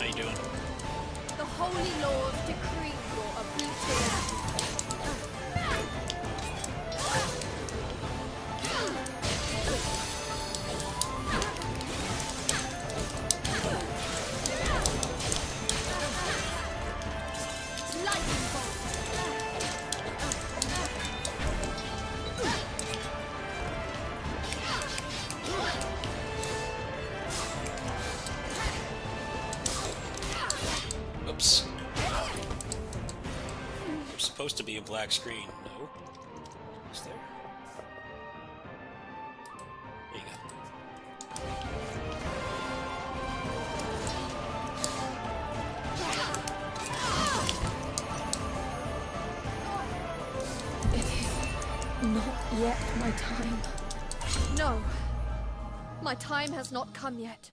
How you doing? The Holy Lord decree your obliteration. Lightning bolt. Oops. There's supposed to be a black screen. No? Is there? There you go. It is not yet my time. No. My time has not come yet.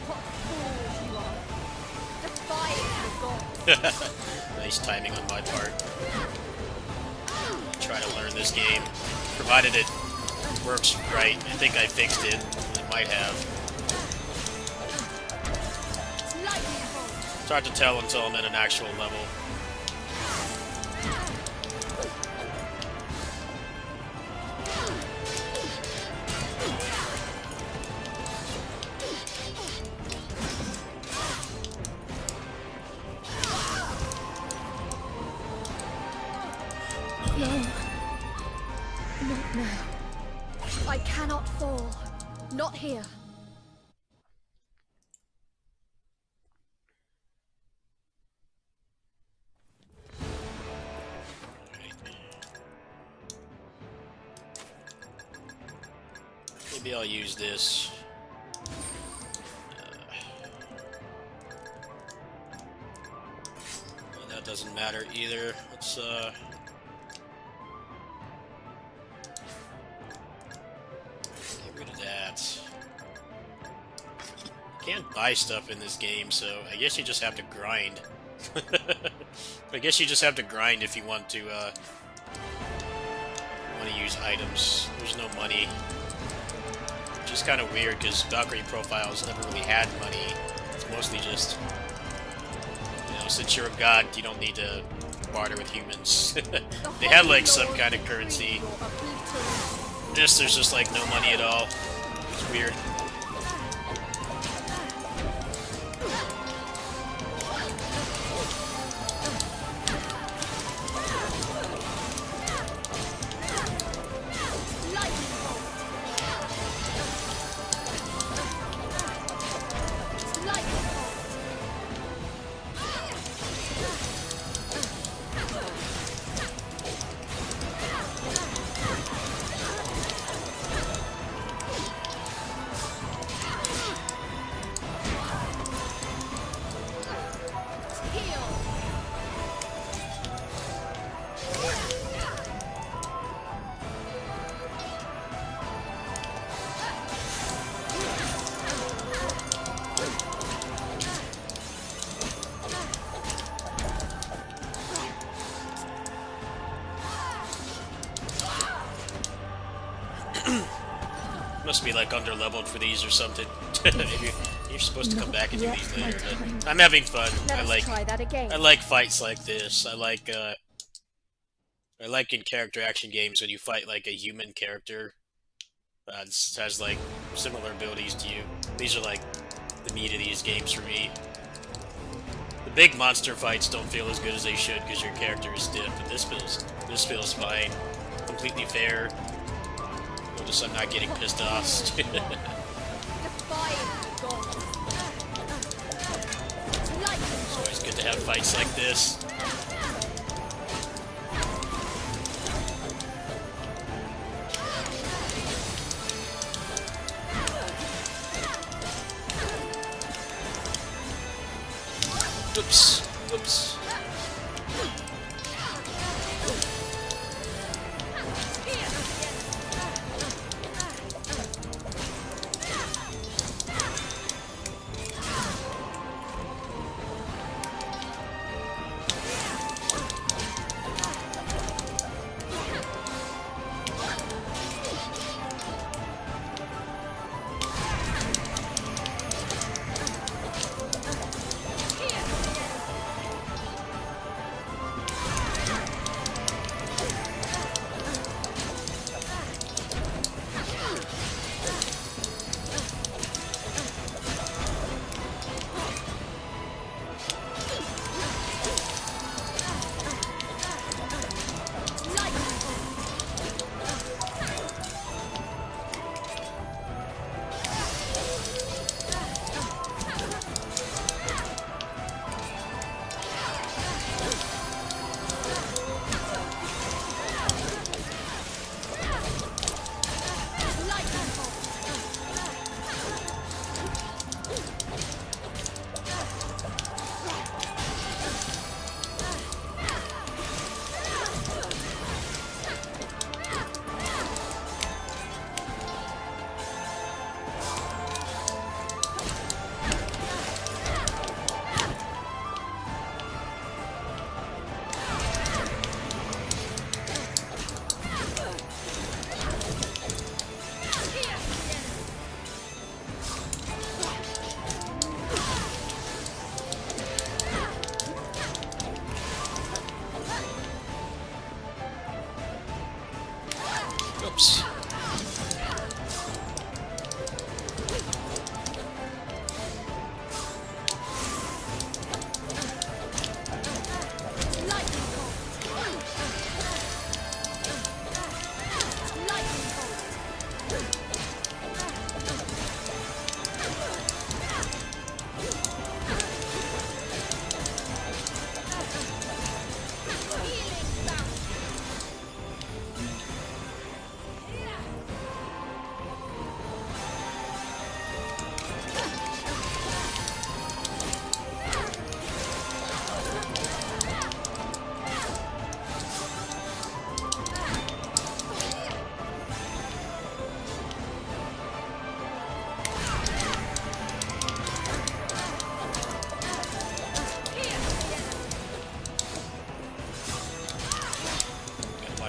What fools you are. Defying the gods. Nice timing on my part. Try to learn this game. Provided it works right. I think I fixed it. I might have. Lightning bolt. It's hard to tell until I'm at an actual level. No. Not now. I cannot fall. Not here. Maybe I'll use this. Well, that doesn't matter either. Let's get rid of that. Can't buy stuff in this game, so I guess you just have to grind. I guess you just have to grind if you want to use items. There's no money. Which is kind of weird, because Valkyrie Profiles never really had money. It's mostly just, you know, since you're a god, you don't need to barter with humans. They had, like, some kind of currency. There's just, like, no money at all. It's weird. Must be like underleveled for these or something. You're supposed to come back and do these later. But I'm having fun. Let us try that again. I like fights like this. I like in character action games when you fight like a human character that has like similar abilities to you. These are like the meat of these games for me. The big monster fights don't feel as good as they should because your character is stiff, but this feels fine, completely fair. Notice I'm not getting pissed off. Defying the gods. It's always good to have fights like this. Oops. Oops.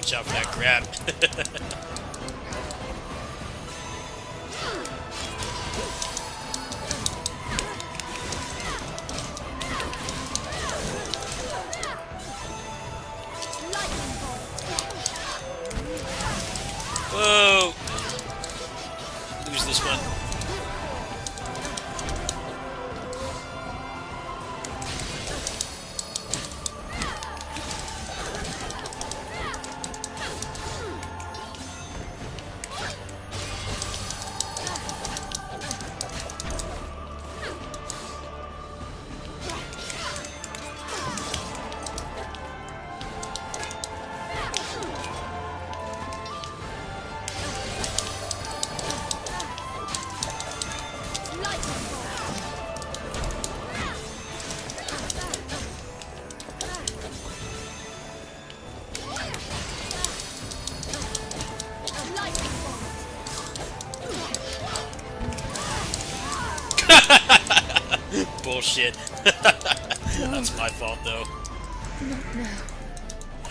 Watch out for that grab. Whoa! Lose this one. Bullshit. That's my fault, though. Not now.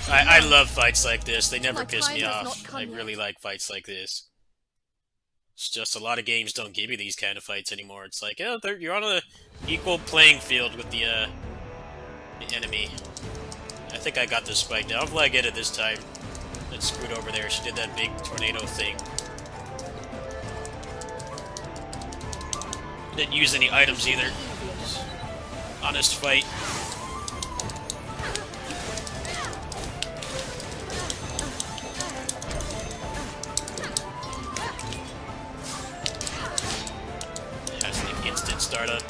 I love fights like this. They never My piss time me has off. not come I yet. really like fights like this. It's just a lot of games don't give you these kind of fights anymore. It's like, oh, you're on a equal playing field with the enemy. I think I got this spike down. Hopefully I get it this time. That's screwed over there. She did that big tornado thing. Didn't use any items either. Honest fight. Has an instant startup.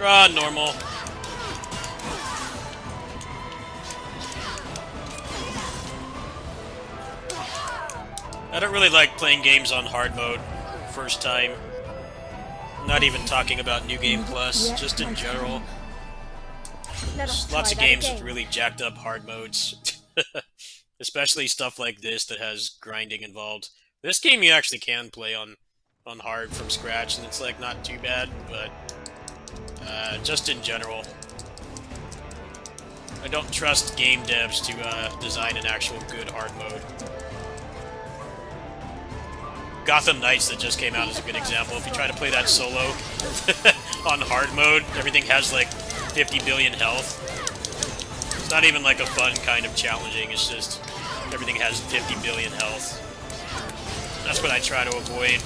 Ah, normal. I don't really like playing games on hard mode first time. Not even talking about New Game Plus, Yet just my in general. time. Let us Lots of try that games with again. really jacked up hard modes. Especially stuff like this that has grinding involved. This game you actually can play on hard from scratch, and it's like not too bad, but just in general. I don't trust game devs to design an actual good hard mode. Gotham Knights that just came out is a good example. If you try to play that solo on hard mode, everything has like 50 billion health. It's not even like a fun kind of challenging, it's just everything has 50 billion health. That's what I try to avoid.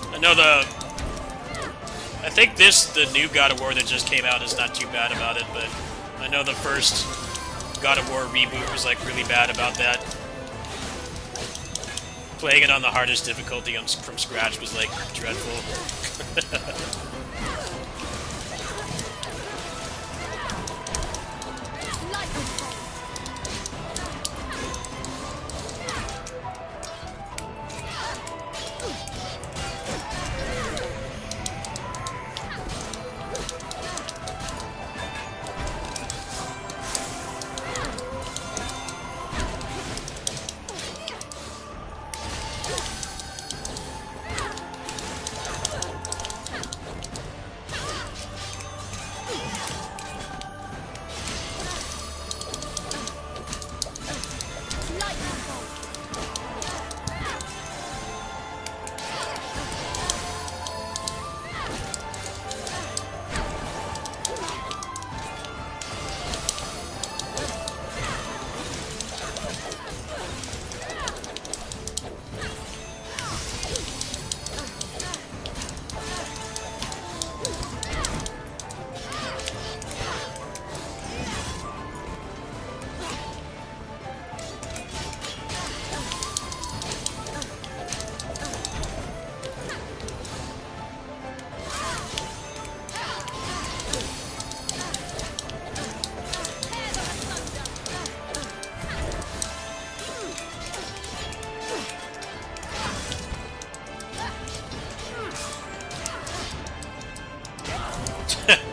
I know I think the new God of War that just came out is not too bad about it, but I know the first God of War reboot was like really bad about that. Playing it on the hardest difficulty from scratch was like dreadful.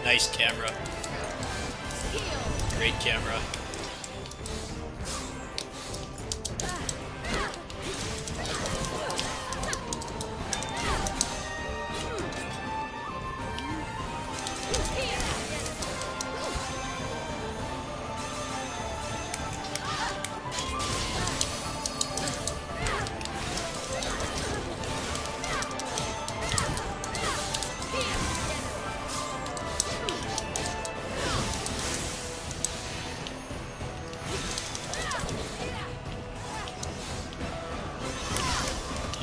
Nice camera. Great camera.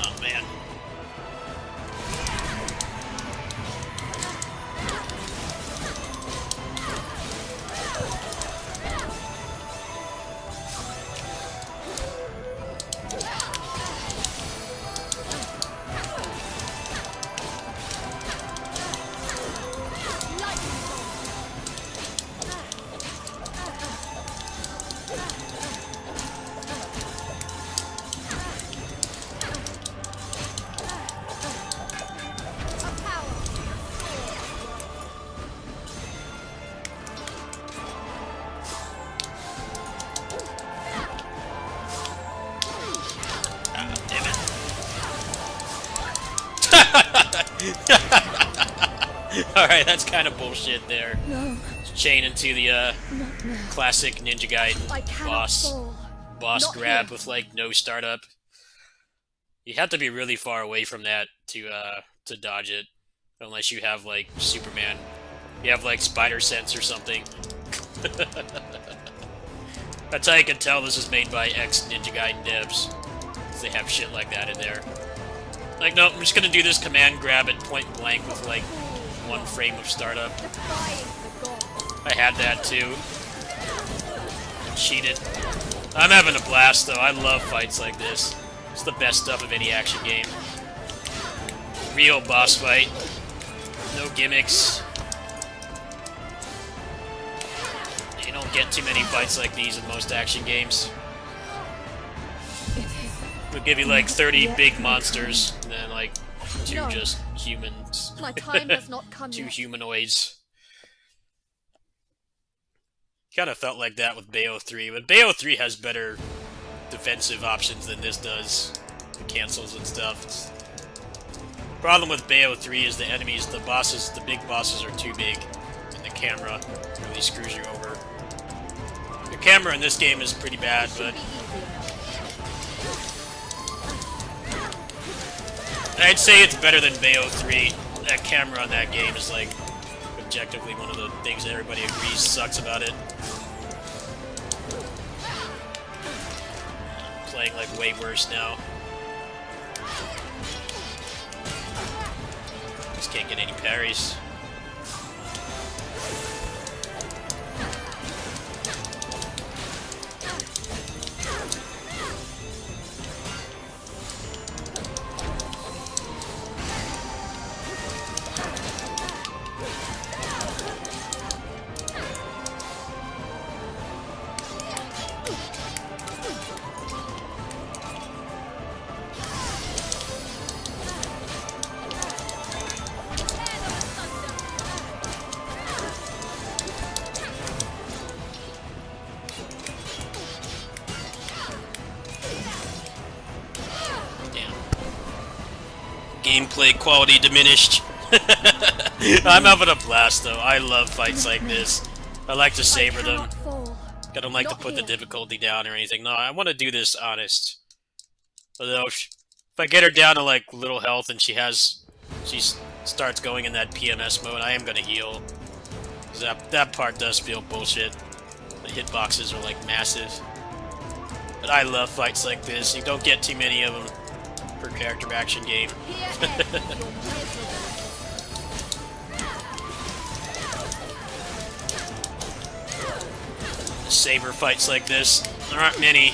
Oh man. Alright, that's kind of bullshit there. No, Chain into the not now. classic Ninja I Gaiden cannot boss fall. boss Not grab here. with like no startup. You have to be really far away from that to dodge it. Unless you have like Superman. You have like spider sense or something. That's how you can tell this is made by ex Ninja Gaiden devs. 'Cause they have shit like that in there. Like, no, I'm just gonna do this command grab at point blank with like 1 frame of startup. Defying the gods. I had that too. Cheated. I'm having a blast though. I love fights like this. It's the best stuff of any action game. Real boss fight. No gimmicks. You don't get too many fights like these in most action games. It is They'll give you like 30 Yet big my monsters, and then like 2 No. just humans. my time has not come 2 yet. humanoids. Kind of felt like that with Bayo 3, but Bayo 3 has better defensive options than this does. The cancels and stuff. Problem with Bayo 3 is the enemies, the bosses, the big bosses are too big, and the camera really screws you over. The camera in this game is pretty bad, but I'd say it's better than Bayo 3. That camera on that game is like objectively one of the things that everybody agrees sucks about it. Playing like way worse now. Just can't get any parries. Gameplay quality diminished. I'm having a blast though. I love fights like this. I like to savor them. cannot fall. I don't like to Not put the here. difficulty down or anything. No, I want to do this honest. Although, if I get her down to like little health and she starts going in that PMS mode, I am gonna heal. 'Cause that part does feel bullshit. The hitboxes are like massive. But I love fights like this. You don't get too many of them per character action game. Here ends your miserable. Saber fights like this. There aren't many.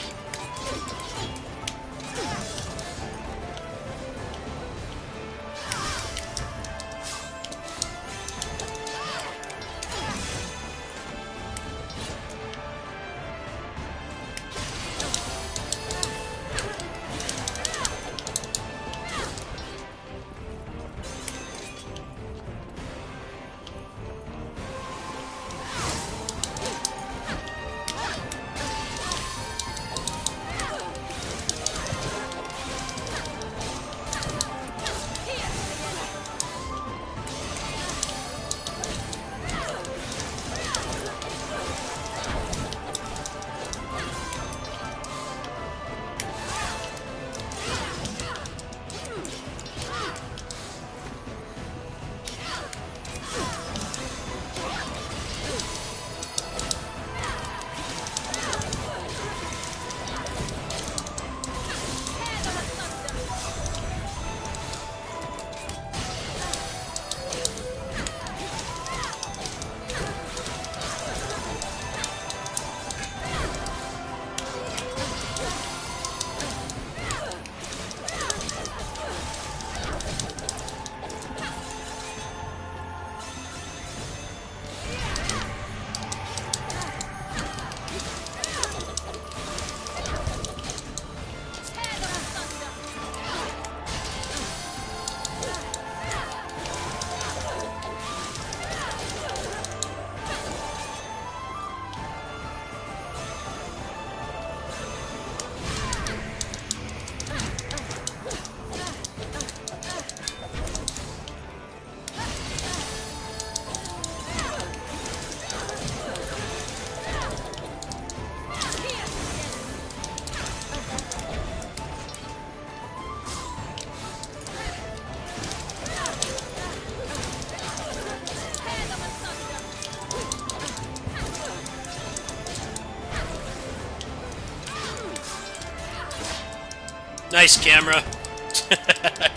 Nice camera.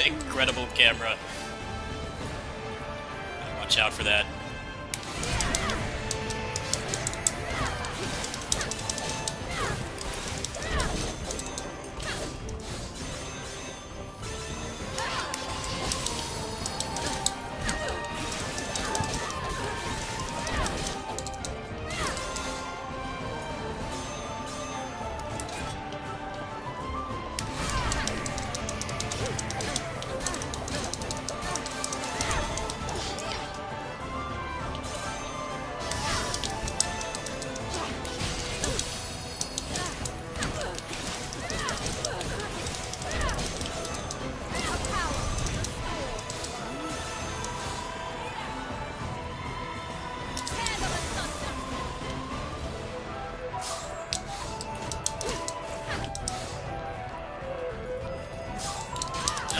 Incredible camera. Watch out for that.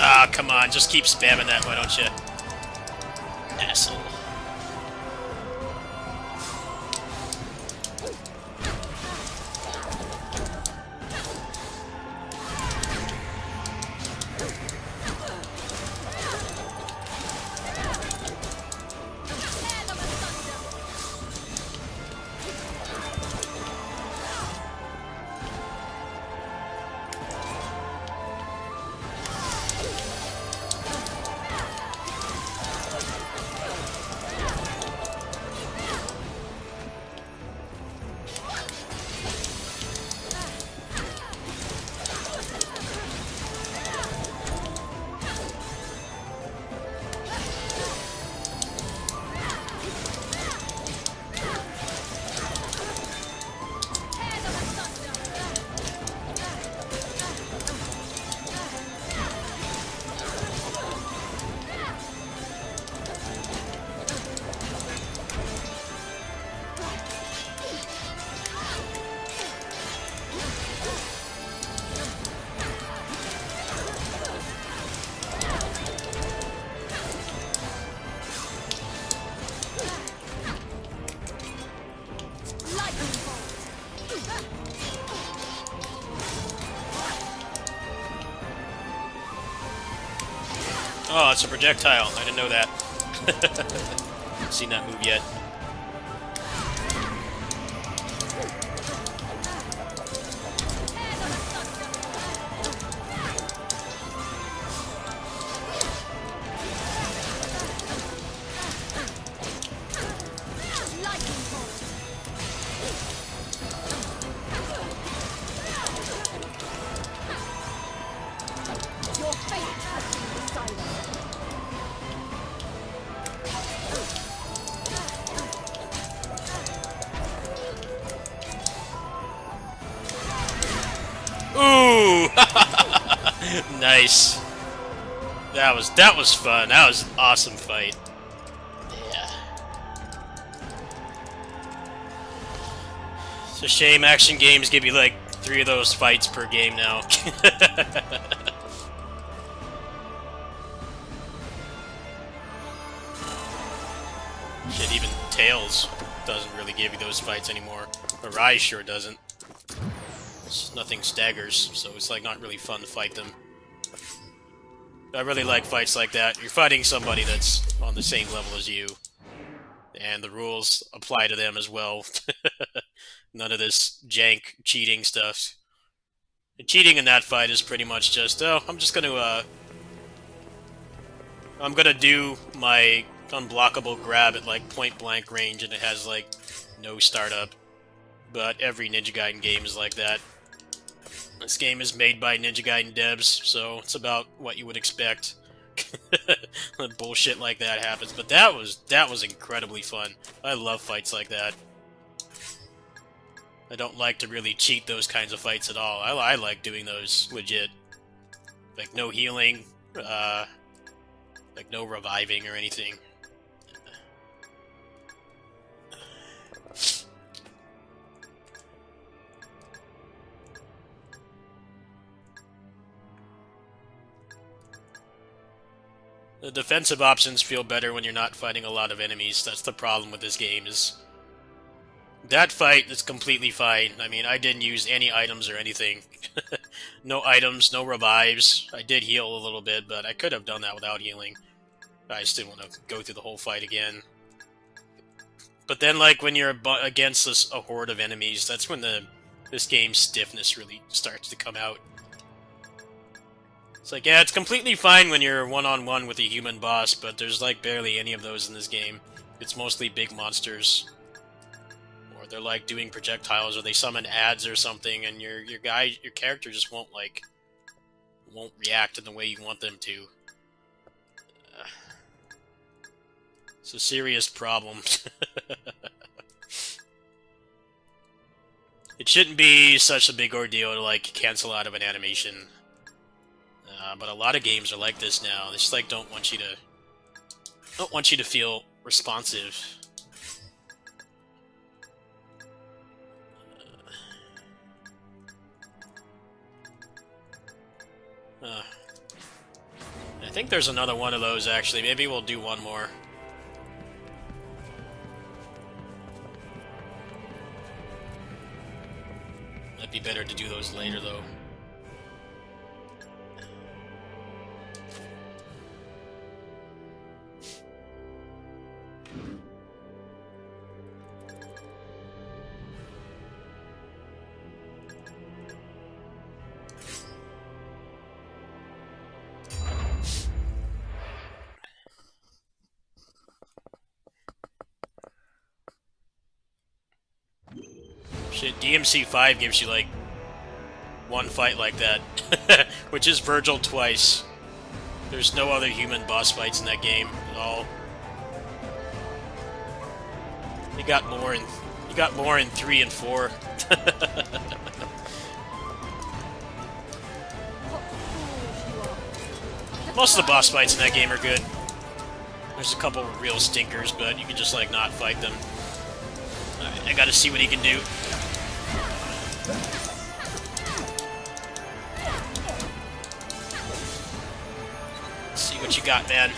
Ah, oh, come on, just keep spamming that, why don't you? Asshole. Oh, it's a projectile. I didn't know that. Haven't seen that move yet. Your fate has been decided. Ooh! Nice. That was fun. That was an awesome fight. Yeah. It's a shame action games give you like 3 of those fights per game now. Shit, even Tails doesn't really give you those fights anymore. Arise sure doesn't. Nothing staggers, so it's like not really fun to fight them. I really like fights like that. You're fighting somebody that's on the same level as you, and the rules apply to them as well. None of this jank cheating stuff. And cheating in that fight is pretty much just, oh, I'm gonna do my unblockable grab at like point blank range, and it has like no startup. But every Ninja Gaiden game is like that. This game is made by Ninja Gaiden devs, so it's about what you would expect. Bullshit like that happens, but that was incredibly fun. I love fights like that. I don't like to really cheat those kinds of fights at all. I like doing those legit. Like no healing, like no reviving or anything. The defensive options feel better when you're not fighting a lot of enemies. That's the problem with this game, is That fight is completely fine. I mean, I didn't use any items or anything. No items, no revives. I did heal a little bit, but I could have done that without healing. I just didn't want to go through the whole fight again. But then, like, when you're against a horde of enemies, that's when this game's stiffness really starts to come out. It's like, yeah, it's completely fine when you're one-on-one with a human boss, but there's, like, barely any of those in this game. It's mostly big monsters. Or they're, like, doing projectiles, or they summon ads or something, and your character just won't react in the way you want them to. It's a serious problem. It shouldn't be such a big ordeal to, like, cancel out of an animation. But a lot of games are like this now. They just, like, don't want you to feel responsive. I think there's another one of those, actually. Maybe we'll do one more. Might be better to do those later, though. Shit, DMC5 gives you, like, one fight like that, which is Virgil twice. There's no other human boss fights in that game at all. You got more in 3 and 4. Most of the boss fights in that game are good. There's a couple of real stinkers, but you can just, like, not fight them. I gotta see what he can do. Let's see what you got, man.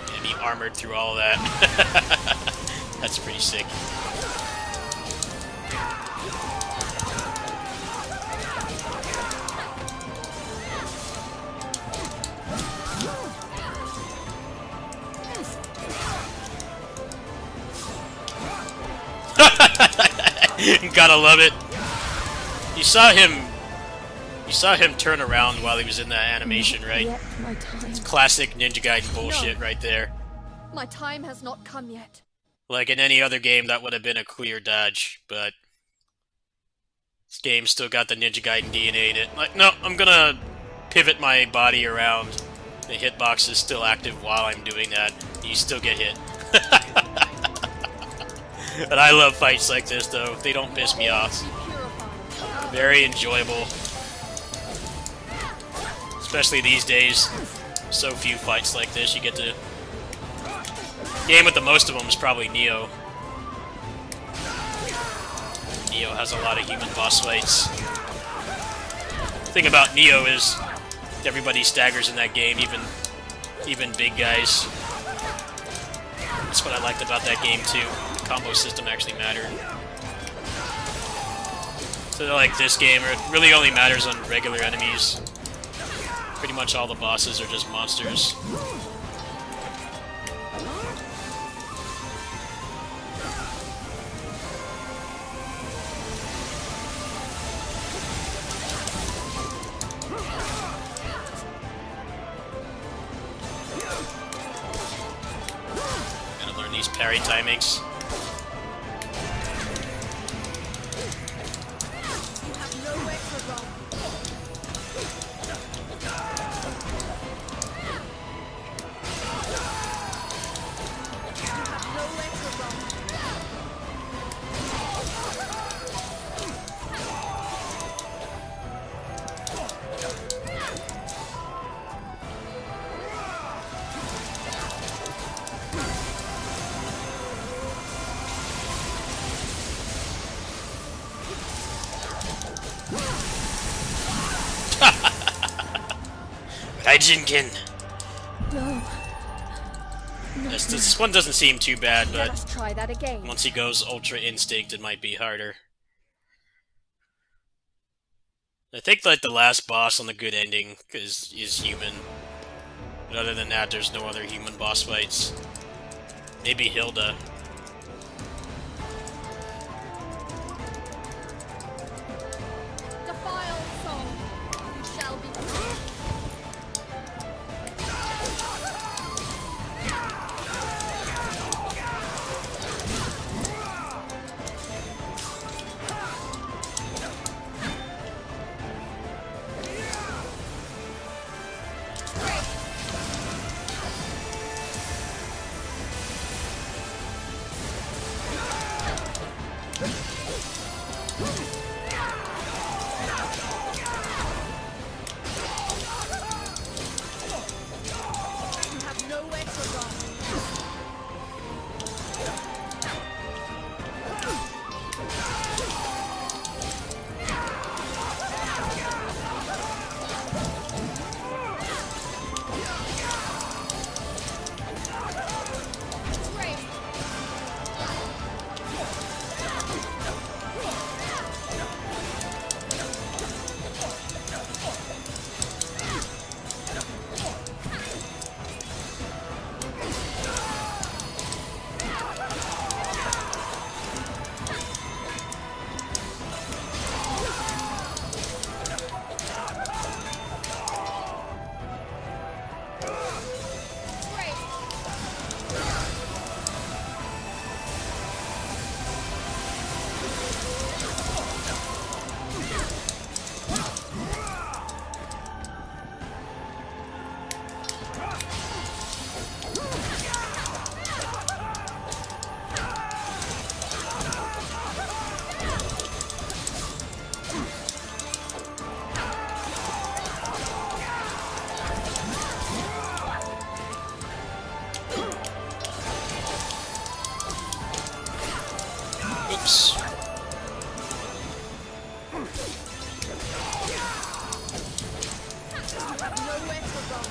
Gonna be armored through all of that. That's pretty sick. Gotta love it. You saw him turn around while he was in that animation, right? It's classic Ninja Gaiden bullshit right there. My time has not come yet. Like in any other game, that would have been a clear dodge, but this game still got the Ninja Gaiden DNA in it. Like, no, I'm gonna pivot my body around. The hitbox is still active while I'm doing that. You still get hit. But I love fights like this, though. They don't piss me off. Very enjoyable. Especially these days. So few fights like this. You get to... The game with the most of them is probably Nioh. Nioh has a lot of human boss fights. The thing about Nioh is everybody staggers in that game, even big guys. That's what I liked about that game, too. The combo system actually mattered. So like this game, it really only matters on regular enemies. Pretty much all the bosses are just monsters. Gotta learn these parry timings. Raijinkin! No. This one doesn't seem too bad, Let but us try that again. once he goes Ultra Instinct, it might be harder. I think like the last boss on the good ending is human. But other than that, there's no other human boss fights. Maybe Hilda. Defile song. You shall be free. You have nowhere to run. Great. Great. Oops. Nowhere to run.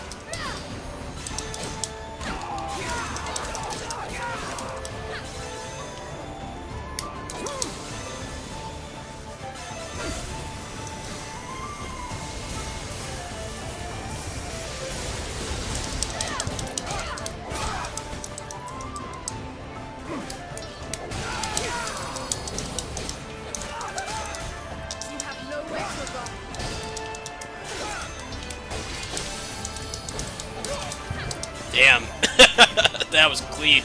You have nowhere to run. Damn. That was clean.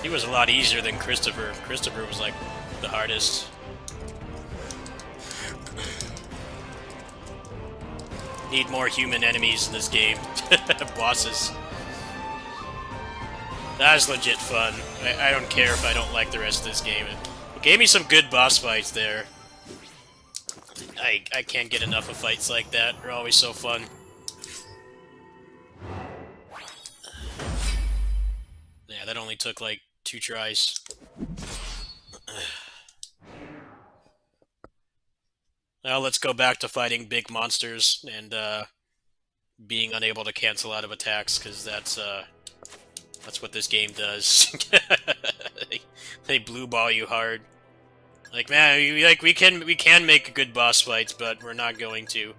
He was a lot easier than Christopher. Christopher was like the hardest. Need more human enemies in this game. Bosses. That is legit fun. I don't care if I don't like the rest of this game. It gave me some good boss fights there. I can't get enough of fights like that. They're always so fun. Yeah, that only took like 2 tries. Now let's go back to fighting big monsters and being unable to cancel out of attacks, because that's what this game does. They blue ball you hard. Like, man, we can make good boss fights, but we're not going to.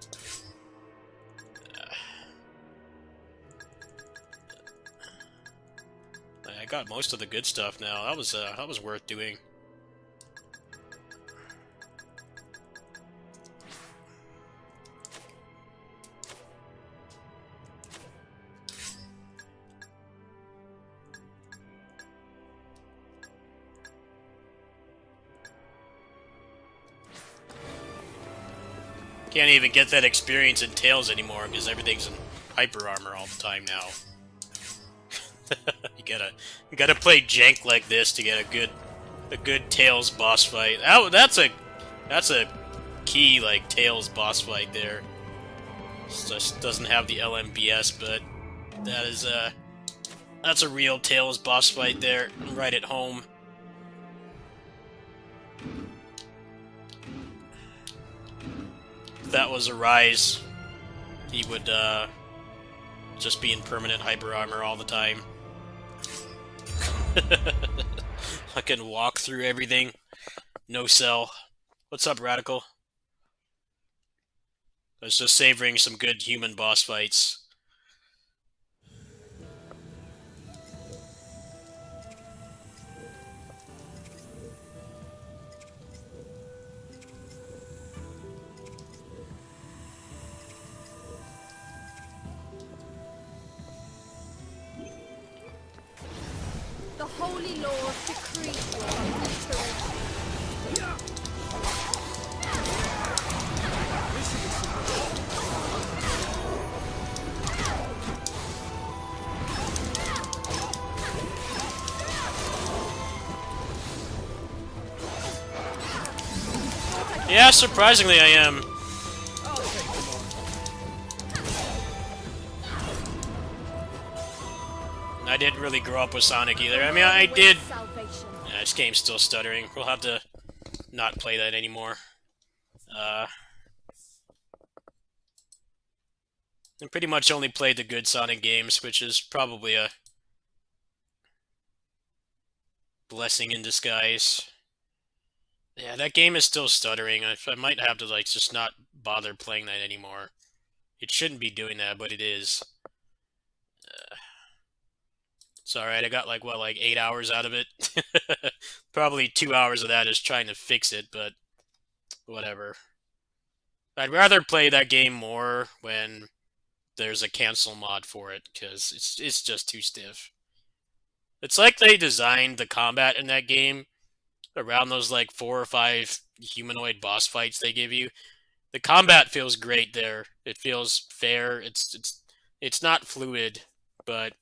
I got most of the good stuff now. That was worth doing. Can't even get that experience in Tails anymore because everything's in hyper armor all the time now. You gotta play jank like this to get a good Tails boss fight. Oh, that's a key like Tails boss fight there. It just doesn't have the LMBS, but that's a real Tails boss fight there, right at home. If that was Arise, he would Just be in permanent hyper armor all the time. I can walk through everything. No cell. What's up, Radical? I was just savoring some good human boss fights. The holy laws decree your obliteration. Yeah, surprisingly I am. I didn't really grow up with Sonic either. I mean, I did. Yeah, this game's still stuttering. We'll have to not play that anymore. I pretty much only played the good Sonic games, which is probably a blessing in disguise. Yeah, that game is still stuttering. I might have to, like, just not bother playing that anymore. It shouldn't be doing that, but it is. It's alright, I got, like, what, like 8 hours out of it? Probably 2 hours of that is trying to fix it, but whatever. I'd rather play that game more when there's a cancel mod for it, because it's just too stiff. It's like they designed the combat in that game around those like 4 or 5 humanoid boss fights they give you. The combat feels great there. It feels fair. It's not fluid, but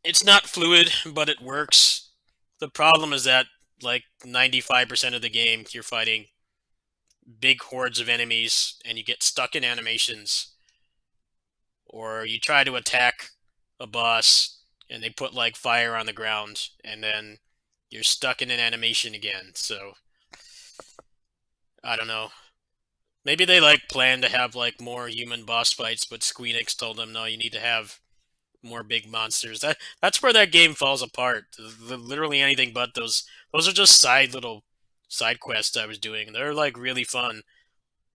it works. The problem is that like 95% of the game you're fighting big hordes of enemies and you get stuck in animations, or you try to attack a boss and they put like fire on the ground and then you're stuck in an animation again. So I don't know. Maybe they like plan to have like more human boss fights, but Squeenix told them no, you need to have more big monsters. That's where that game falls apart. Literally anything but those are just little side quests I was doing. They're like really fun.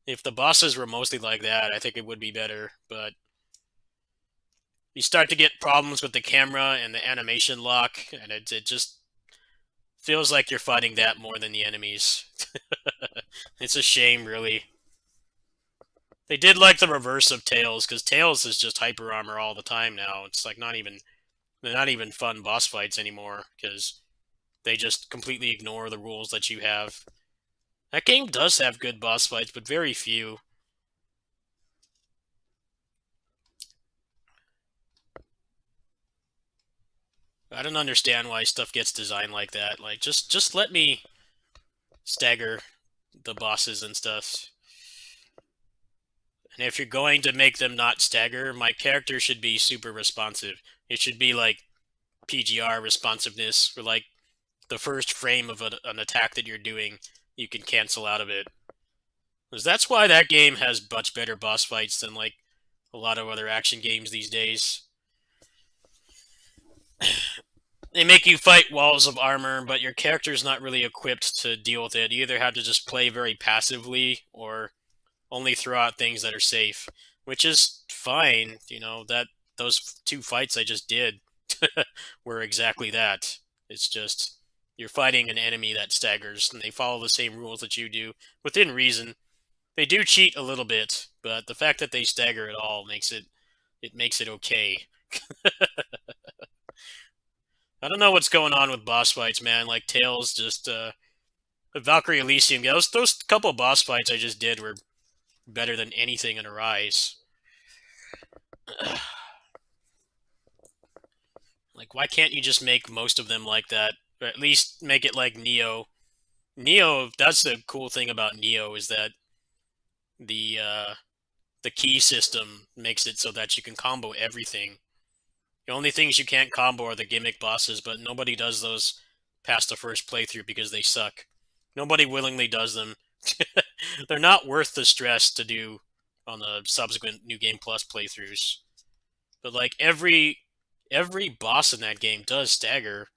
If the bosses were mostly like that, I think it would be better, but you start to get problems with the camera and the animation lock, and it just feels like you're fighting that more than the enemies. It's a shame, really. They did like the reverse of Tails, because Tails is just hyper armor all the time now. It's like they're not even fun boss fights anymore, because they just completely ignore the rules that you have. That game does have good boss fights, but very few. I don't understand why stuff gets designed like that. Like, just let me stagger the bosses and stuff. And if you're going to make them not stagger, my character should be super responsive. It should be like PGR responsiveness, where like the first frame of an attack that you're doing, you can cancel out of it. Because that's why that game has much better boss fights than like a lot of other action games these days. They make you fight walls of armor, but your character's not really equipped to deal with it. You either have to just play very passively, or only throw out things that are safe, which is fine. You know, that those 2 fights I just did were exactly that. It's just you're fighting an enemy that staggers, and they follow the same rules that you do, within reason. They do cheat a little bit, but the fact that they stagger at all makes it okay. I don't know what's going on with boss fights, man. Like Tails, just Valkyrie Elysium. Yeah, those couple boss fights I just did were better than anything in Arise. Like, why can't you just make most of them like that? Or at least make it like Neo. Neo, that's the cool thing about Neo, is that the key system makes it so that you can combo everything. The only things you can't combo are the gimmick bosses, but nobody does those past the first playthrough because they suck. Nobody willingly does them. They're not worth the stress to do on the subsequent New Game Plus playthroughs. But like every boss in that game does stagger.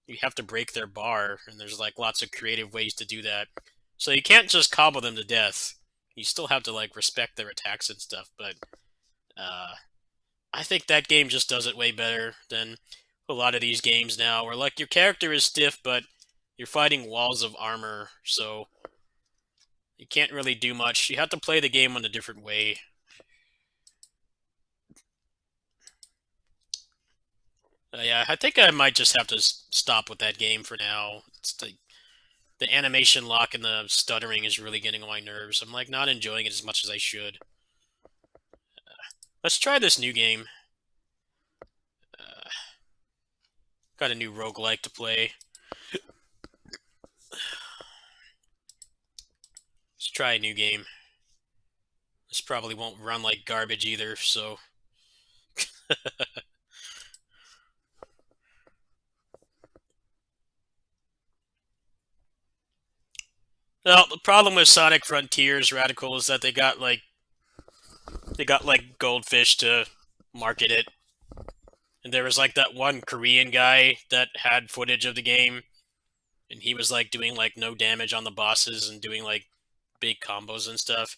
You have to break their bar, and there's like lots of creative ways to do that. So you can't just cobble them to death. You still have to like respect their attacks and stuff. But I think that game just does it way better than a lot of these games now, where like your character is stiff, but you're fighting walls of armor, so you can't really do much. You have to play the game in a different way. Yeah, I think I might just have to stop with that game for now. It's the animation lock and the stuttering is really getting on my nerves. I'm like not enjoying it as much as I should. Let's try this new game. Got a new roguelike to play. Let's try a new game. This probably won't run like garbage either, so... Well, the problem with Sonic Frontiers Radical is that they got like Goldfish to market it. And there was like that one Korean guy that had footage of the game, and he was like doing like no damage on the bosses and doing like big combos and stuff.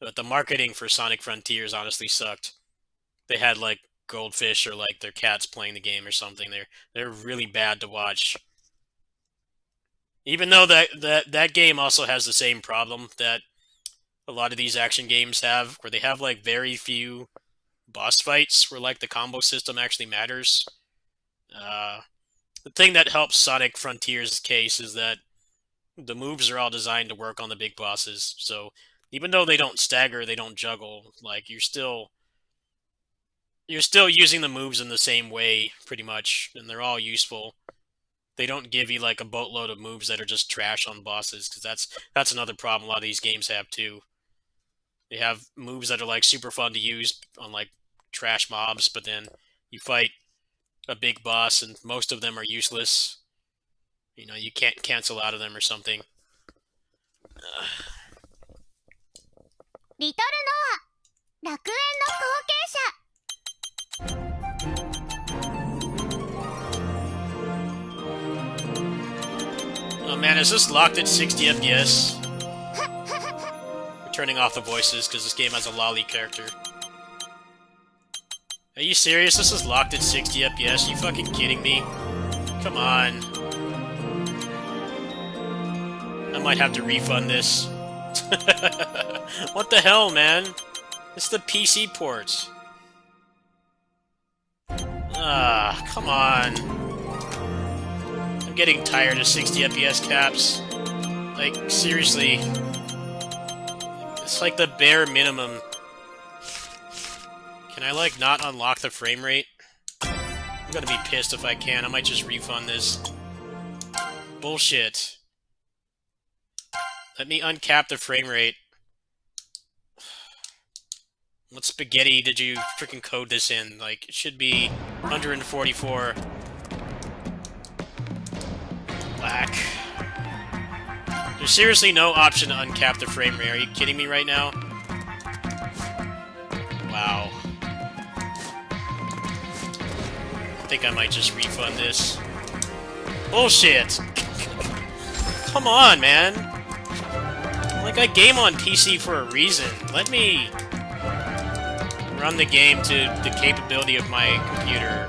But the marketing for Sonic Frontiers honestly sucked. They had like Goldfish or like their cats playing the game or something. They're really bad to watch. Even though that game also has the same problem that a lot of these action games have, where they have like very few boss fights where like the combo system actually matters. The thing that helps Sonic Frontiers' case is that the moves are all designed to work on the big bosses. So even though they don't stagger, they don't juggle, like you're still using the moves in the same way pretty much, and they're all useful. They don't give you like a boatload of moves that are just trash on bosses, because that's another problem a lot of these games have too. They have moves that are like super fun to use on like trash mobs, but then you fight a big boss and most of them are useless. You know, you can't cancel out of them or something. Little Noah, 楽園の後継者。Oh man, is this locked at 60 FPS? We're turning off the voices because this game has a lolly character. Are you serious? This is locked at 60 FPS? Are you fucking kidding me? Come on. I might have to refund this. What the hell, man? It's the PC port. Ah, come on. I'm getting tired of 60 FPS caps. Like, seriously. It's like the bare minimum. Can I, like, not unlock the frame rate? I'm gonna be pissed if I can. I might just refund this. Bullshit. Let me uncap the frame rate. What spaghetti did you freaking code this in? Like, it should be 144. Black. There's seriously no option to uncap the frame rate. Are you kidding me right now? Wow. I think I might just refund this. Bullshit! Come on, man! Like, I game on PC for a reason. Let me run the game to the capability of my computer.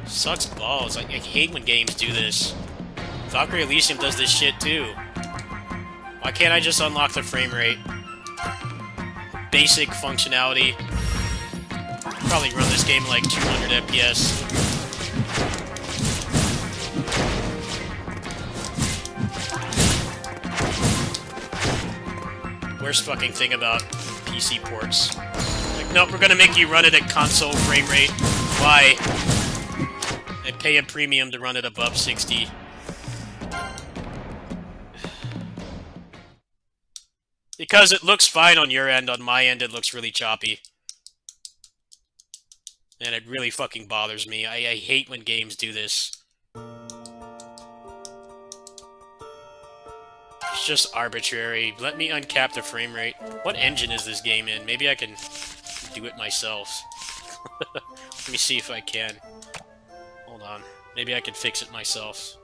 Sucks balls. I hate when games do this. Valkyrie Elysium does this shit too. Why can't I just unlock the frame rate? Basic functionality. Probably run this game like 200 FPS. Worst fucking thing about PC ports. Like, nope, we're gonna make you run it at console frame rate. Why? I pay a premium to run it above 60. Because it looks fine on your end, on my end it looks really choppy. And it really fucking bothers me. I hate when games do this. It's just arbitrary. Let me uncap the frame rate. What engine is this game in? Maybe I can do it myself. Let me see if I can. Hold on. Maybe I can fix it myself.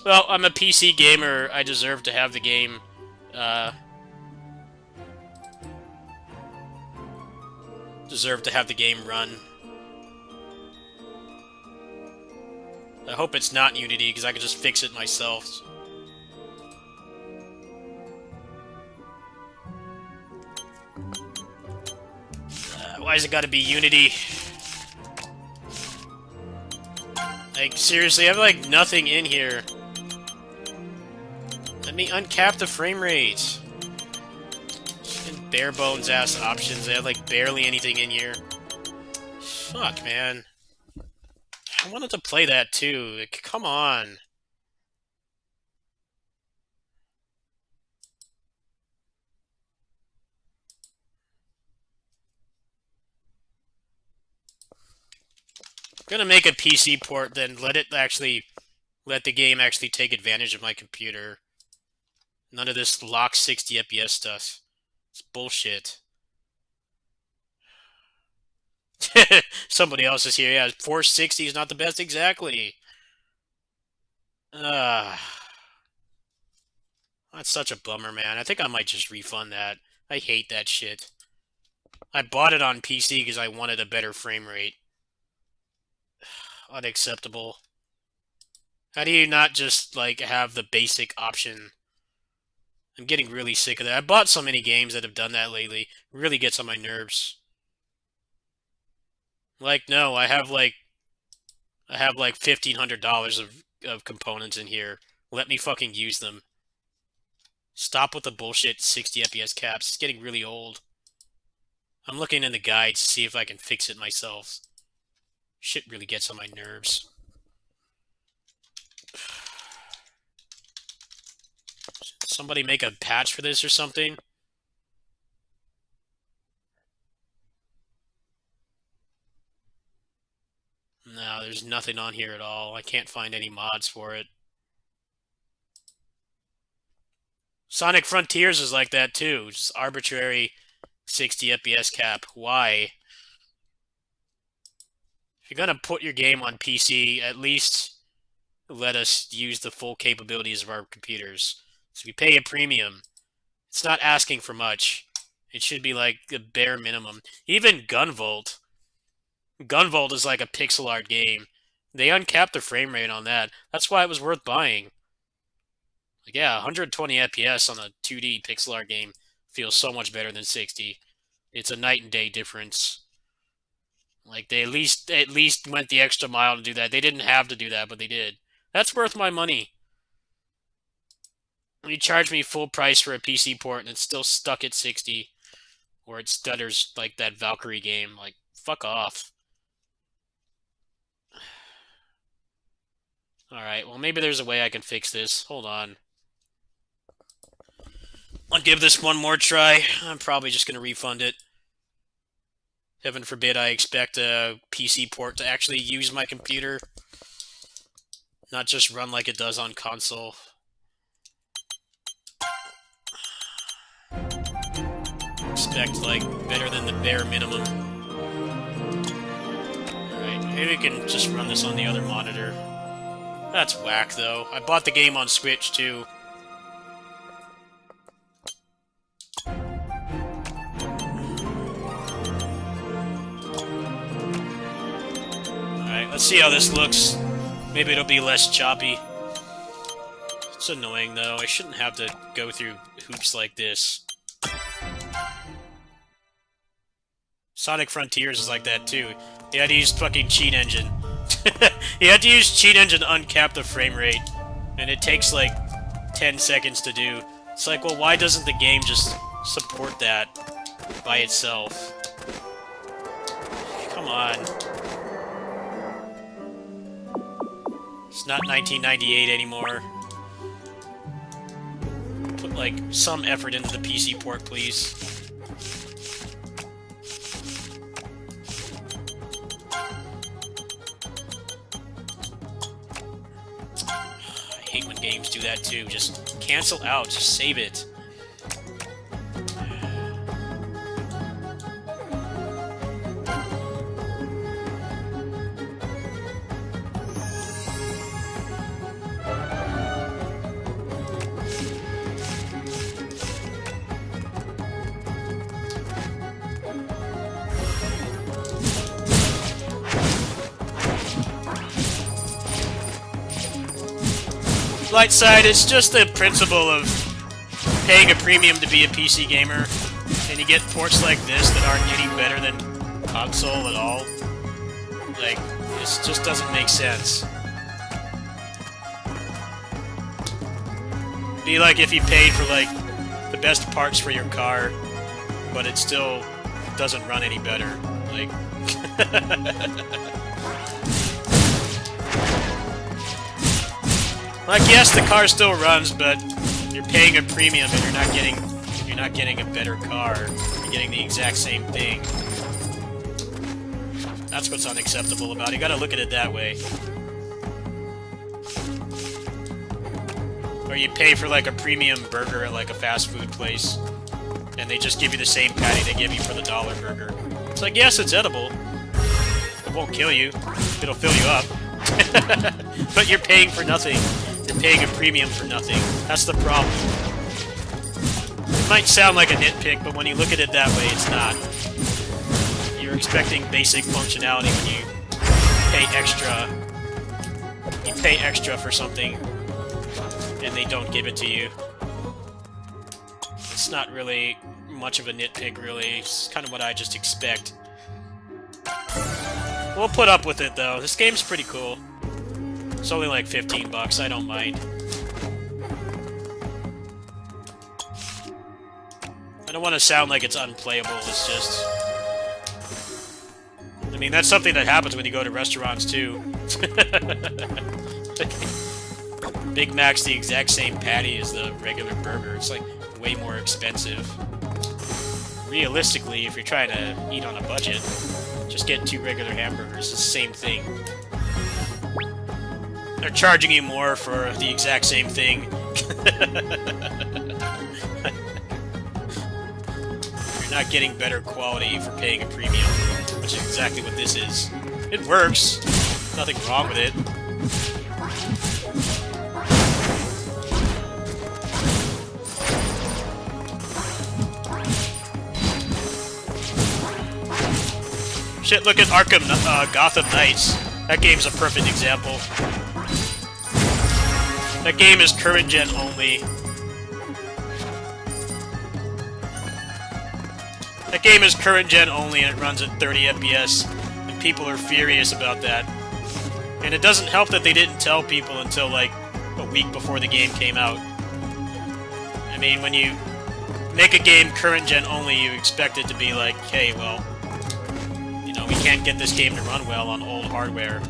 Well, I'm a PC gamer. I deserve to have the game, run. I hope it's not Unity, because I can just fix it myself. Why's it gotta be Unity? Like, seriously, I have, like, nothing in here. Let me uncap the frame rate. And bare bones ass options. They have, like, barely anything in here. Fuck, man. I wanted to play that, too. Like, come on. I'm gonna make a PC port, then let the game actually take advantage of my computer. None of this lock 60 FPS stuff. It's bullshit. Somebody else is here. Yeah, 460 is not the best exactly. That's such a bummer, man. I think I might just refund that. I hate that shit. I bought it on PC because I wanted a better frame rate. Unacceptable. How do you not just, like, have the basic option? I'm getting really sick of that. I bought so many games that have done that lately. It really gets on my nerves. Like, no, I have like $1,500 of components in here. Let me fucking use them. Stop with the bullshit 60 FPS caps. It's getting really old. I'm looking in the guide to see if I can fix it myself. Shit really gets on my nerves. Somebody make a patch for this or something? No, there's nothing on here at all. I can't find any mods for it. Sonic Frontiers is like that too. Just arbitrary 60 FPS cap. Why? If you're gonna put your game on PC, at least let us use the full capabilities of our computers. So if you pay a premium, it's not asking for much. It should be like the bare minimum. Even Gunvolt. Gunvolt is like a pixel art game. They uncapped the frame rate on that. That's why it was worth buying. Like, yeah, 120 FPS on a 2D pixel art game feels so much better than 60. It's a night and day difference. Like, they at least went the extra mile to do that. They didn't have to do that, but they did. That's worth my money. You charge me full price for a PC port and it's still stuck at 60. Or it stutters like that Valkyrie game. Like, fuck off. Alright, well maybe there's a way I can fix this. Hold on. I'll give this one more try. I'm probably just going to refund it. Heaven forbid I expect a PC port to actually use my computer. Not just run like it does on console. Expect, like, better than the bare minimum. Alright, maybe we can just run this on the other monitor. That's whack, though. I bought the game on Switch, too. Alright, let's see how this looks. Maybe it'll be less choppy. It's annoying, though. I shouldn't have to go through hoops like this. Sonic Frontiers is like that, too. You had to use fucking Cheat Engine. You had to use Cheat Engine to uncap the frame rate. And it takes, like, 10 seconds to do. It's like, well, why doesn't the game just support that by itself? Come on. It's not 1998 anymore. Put, like, some effort into the PC port, please. I hate when games do that too. Just cancel out, just save it. Light side, it's just the principle of paying a premium to be a PC gamer, and you get ports like this that aren't any better than console at all. Like, this just doesn't make sense. Be like if you paid for, like, the best parts for your car, but it still doesn't run any better. Like... Like, yes, the car still runs, but you're paying a premium and you're not getting a better car. You're getting the exact same thing. That's what's unacceptable about it. You gotta look at it that way. Or you pay for like a premium burger at like a fast food place, and they just give you the same patty they give you for the dollar burger. It's like, yes, it's edible. It won't kill you. It'll fill you up. But you're paying for nothing. You're paying a premium for nothing. That's the problem. It might sound like a nitpick, but when you look at it that way, it's not. You're expecting basic functionality when you pay extra. You pay extra for something, and they don't give it to you. It's not really much of a nitpick, really. It's kind of what I just expect. We'll put up with it, though. This game's pretty cool. It's only like 15 bucks, I don't mind. I don't want to sound like it's unplayable, it's just... I mean, that's something that happens when you go to restaurants, too. Big Mac's the exact same patty as the regular burger. It's, like, way more expensive. Realistically, if you're trying to eat on a budget, just get 2 regular hamburgers. It's the same thing. They're charging you more for the exact same thing. You're not getting better quality for paying a premium, which is exactly what this is. It works. Nothing wrong with it. Shit, look at Arkham Gotham Knights. That game's a perfect example. That game is current gen only. That game is current gen only and it runs at 30 FPS, and people are furious about that. And it doesn't help that they didn't tell people until like a week before the game came out. I mean, when you make a game current gen only, you expect it to be like, hey, well, you know, we can't get this game to run well on old hardware.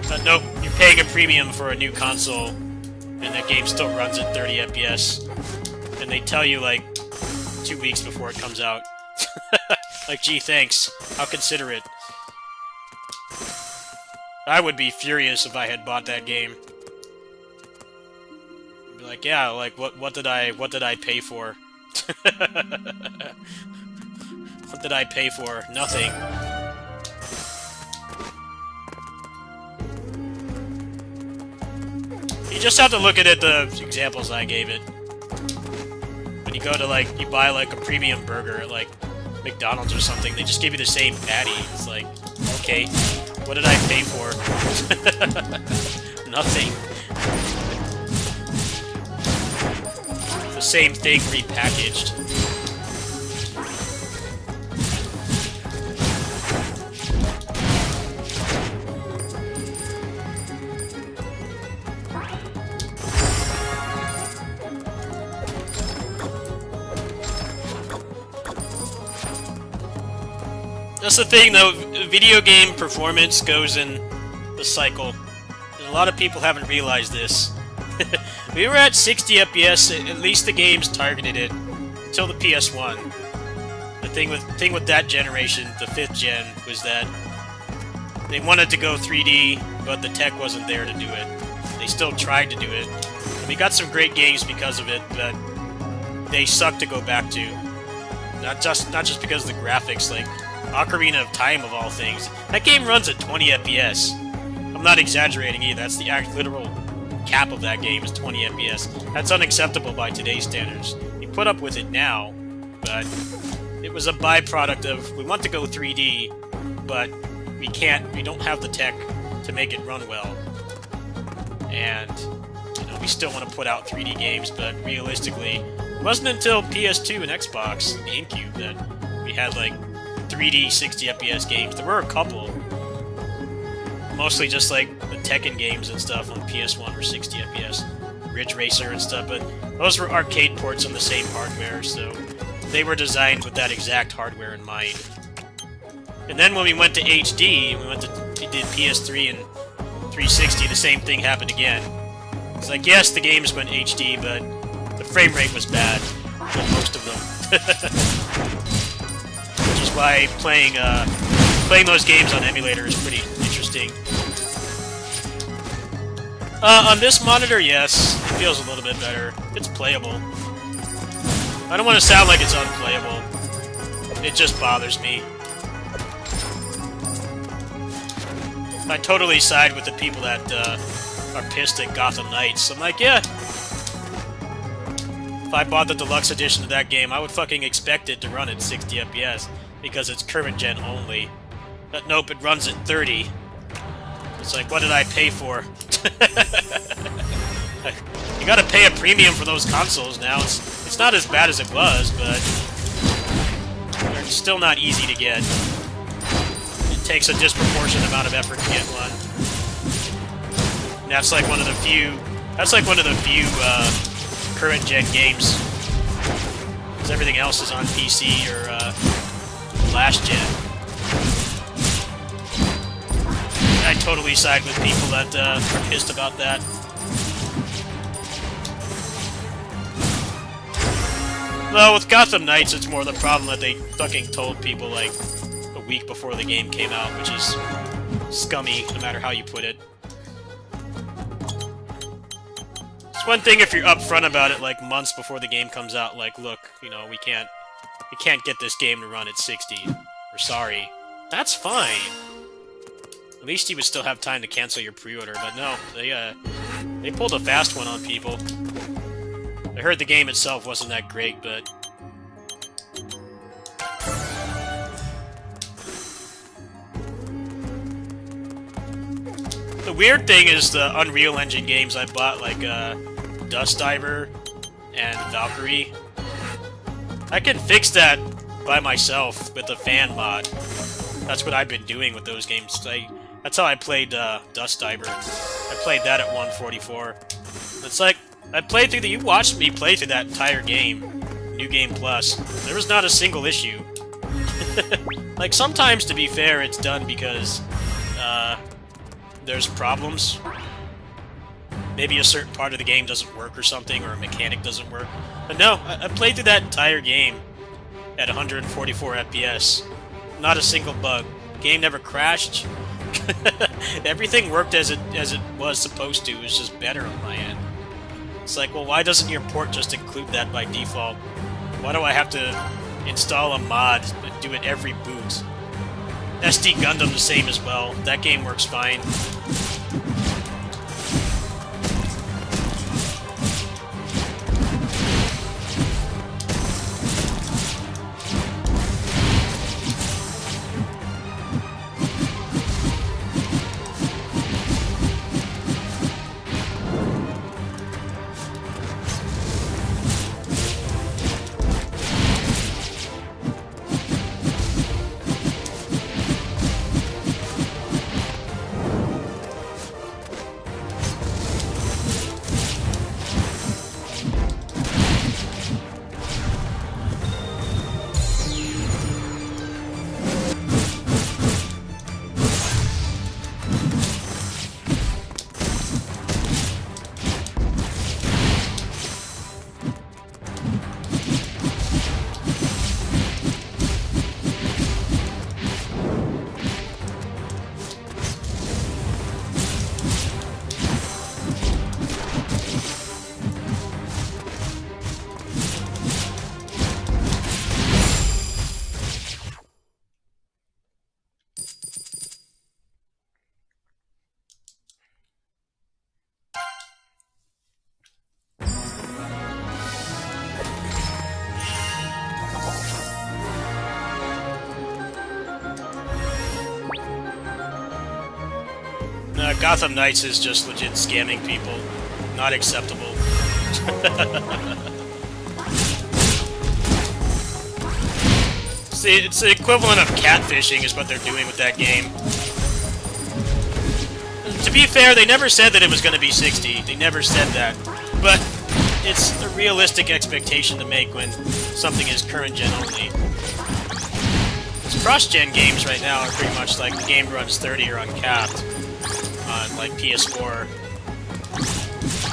But nope, you're paying a premium for a new console, and that game still runs at 30 FPS. And they tell you, like, 2 weeks before it comes out. Like, gee, thanks. How considerate. I would be furious if I had bought that game. I'd be like, yeah, like, what did I pay for? What did I pay for? Nothing. You just have to look at it, the examples I gave it. When you go to, like, you buy, like, a premium burger at, like, McDonald's or something, they just give you the same patty. It's like, okay, what did I pay for? Nothing. It's the same thing repackaged. That's the thing, though. Video game performance goes in the cycle. And a lot of people haven't realized this. We were at 60 FPS, at least the games targeted it, until the PS1. The thing with that generation, the 5th gen, was that They wanted to go 3D, but the tech wasn't there to do it. They still tried to do it. And we got some great games because of it, but they suck to go back to. Not just because of the graphics, like Ocarina of Time of all things. That game runs at 20 FPS. I'm not exaggerating either. That's the literal cap of that game is 20 FPS. That's unacceptable by today's standards. You put up with it now, but it was a byproduct of we want to go 3D, but we don't have the tech to make it run well. And we still want to put out 3D games, but realistically, it wasn't until PS2 and Xbox and GameCube that we had like 3D 60 FPS games. There were a couple, mostly just like the Tekken games and stuff on PS1 were 60 FPS, Ridge Racer and stuff, but those were arcade ports on the same hardware, so they were designed with that exact hardware in mind. And then when we went to HD, we did PS3 and 360, the same thing happened again. It's like, yes, the games went HD, but the frame rate was bad for most of them. Which is why playing those games on emulator is pretty interesting. On this monitor, yes, it feels a little bit better. It's playable. I don't want to sound like it's unplayable. It just bothers me. I totally side with the people that are pissed at Gotham Knights. I'm like, yeah. If I bought the deluxe edition of that game, I would fucking expect it to run at 60 FPS because it's current gen only. But nope, it runs at 30. It's like, what did I pay for? You gotta pay a premium for those consoles now. It's not as bad as it was, but they're still not easy to get. It takes a disproportionate amount of effort to get one. And that's like one of the few current gen games. Because everything else is on PC or last gen. I totally side with people that are pissed about that. Well, with Gotham Knights, it's more the problem that they fucking told people like a week before the game came out, which is scummy, no matter how you put it. It's one thing if you're upfront about it, like months before the game comes out, like, look, we can't get this game to run at 60. We're sorry. That's fine. At least you would still have time to cancel your pre-order, but no, they pulled a fast one on people. I heard the game itself wasn't that great, but... The weird thing is the Unreal Engine games I bought, like Dust Diver and Valkyrie. I can fix that by myself with a fan mod. That's what I've been doing with those games. That's how I played Dust Diver. I played that at 144. It's like, you watched me play through that entire game, New Game Plus. There was not a single issue. Like, sometimes, to be fair, it's done because, there's problems. Maybe a certain part of the game doesn't work or something, or a mechanic doesn't work. But no, I played through that entire game at 144 FPS. Not a single bug. Game never crashed. Everything worked as it was supposed to. It was just better on my end. It's like, well, why doesn't your port just include that by default? Why do I have to install a mod and do it every boot? SD Gundam the same as well. That game works fine. Gotham Knights is just legit scamming people. Not acceptable. See, it's the equivalent of catfishing is what they're doing with that game. To be fair, they never said that it was going to be 60. They never said that. But it's a realistic expectation to make when something is current-gen only. Cross-gen games right now are pretty much like the game runs 30 or uncapped on like PS4.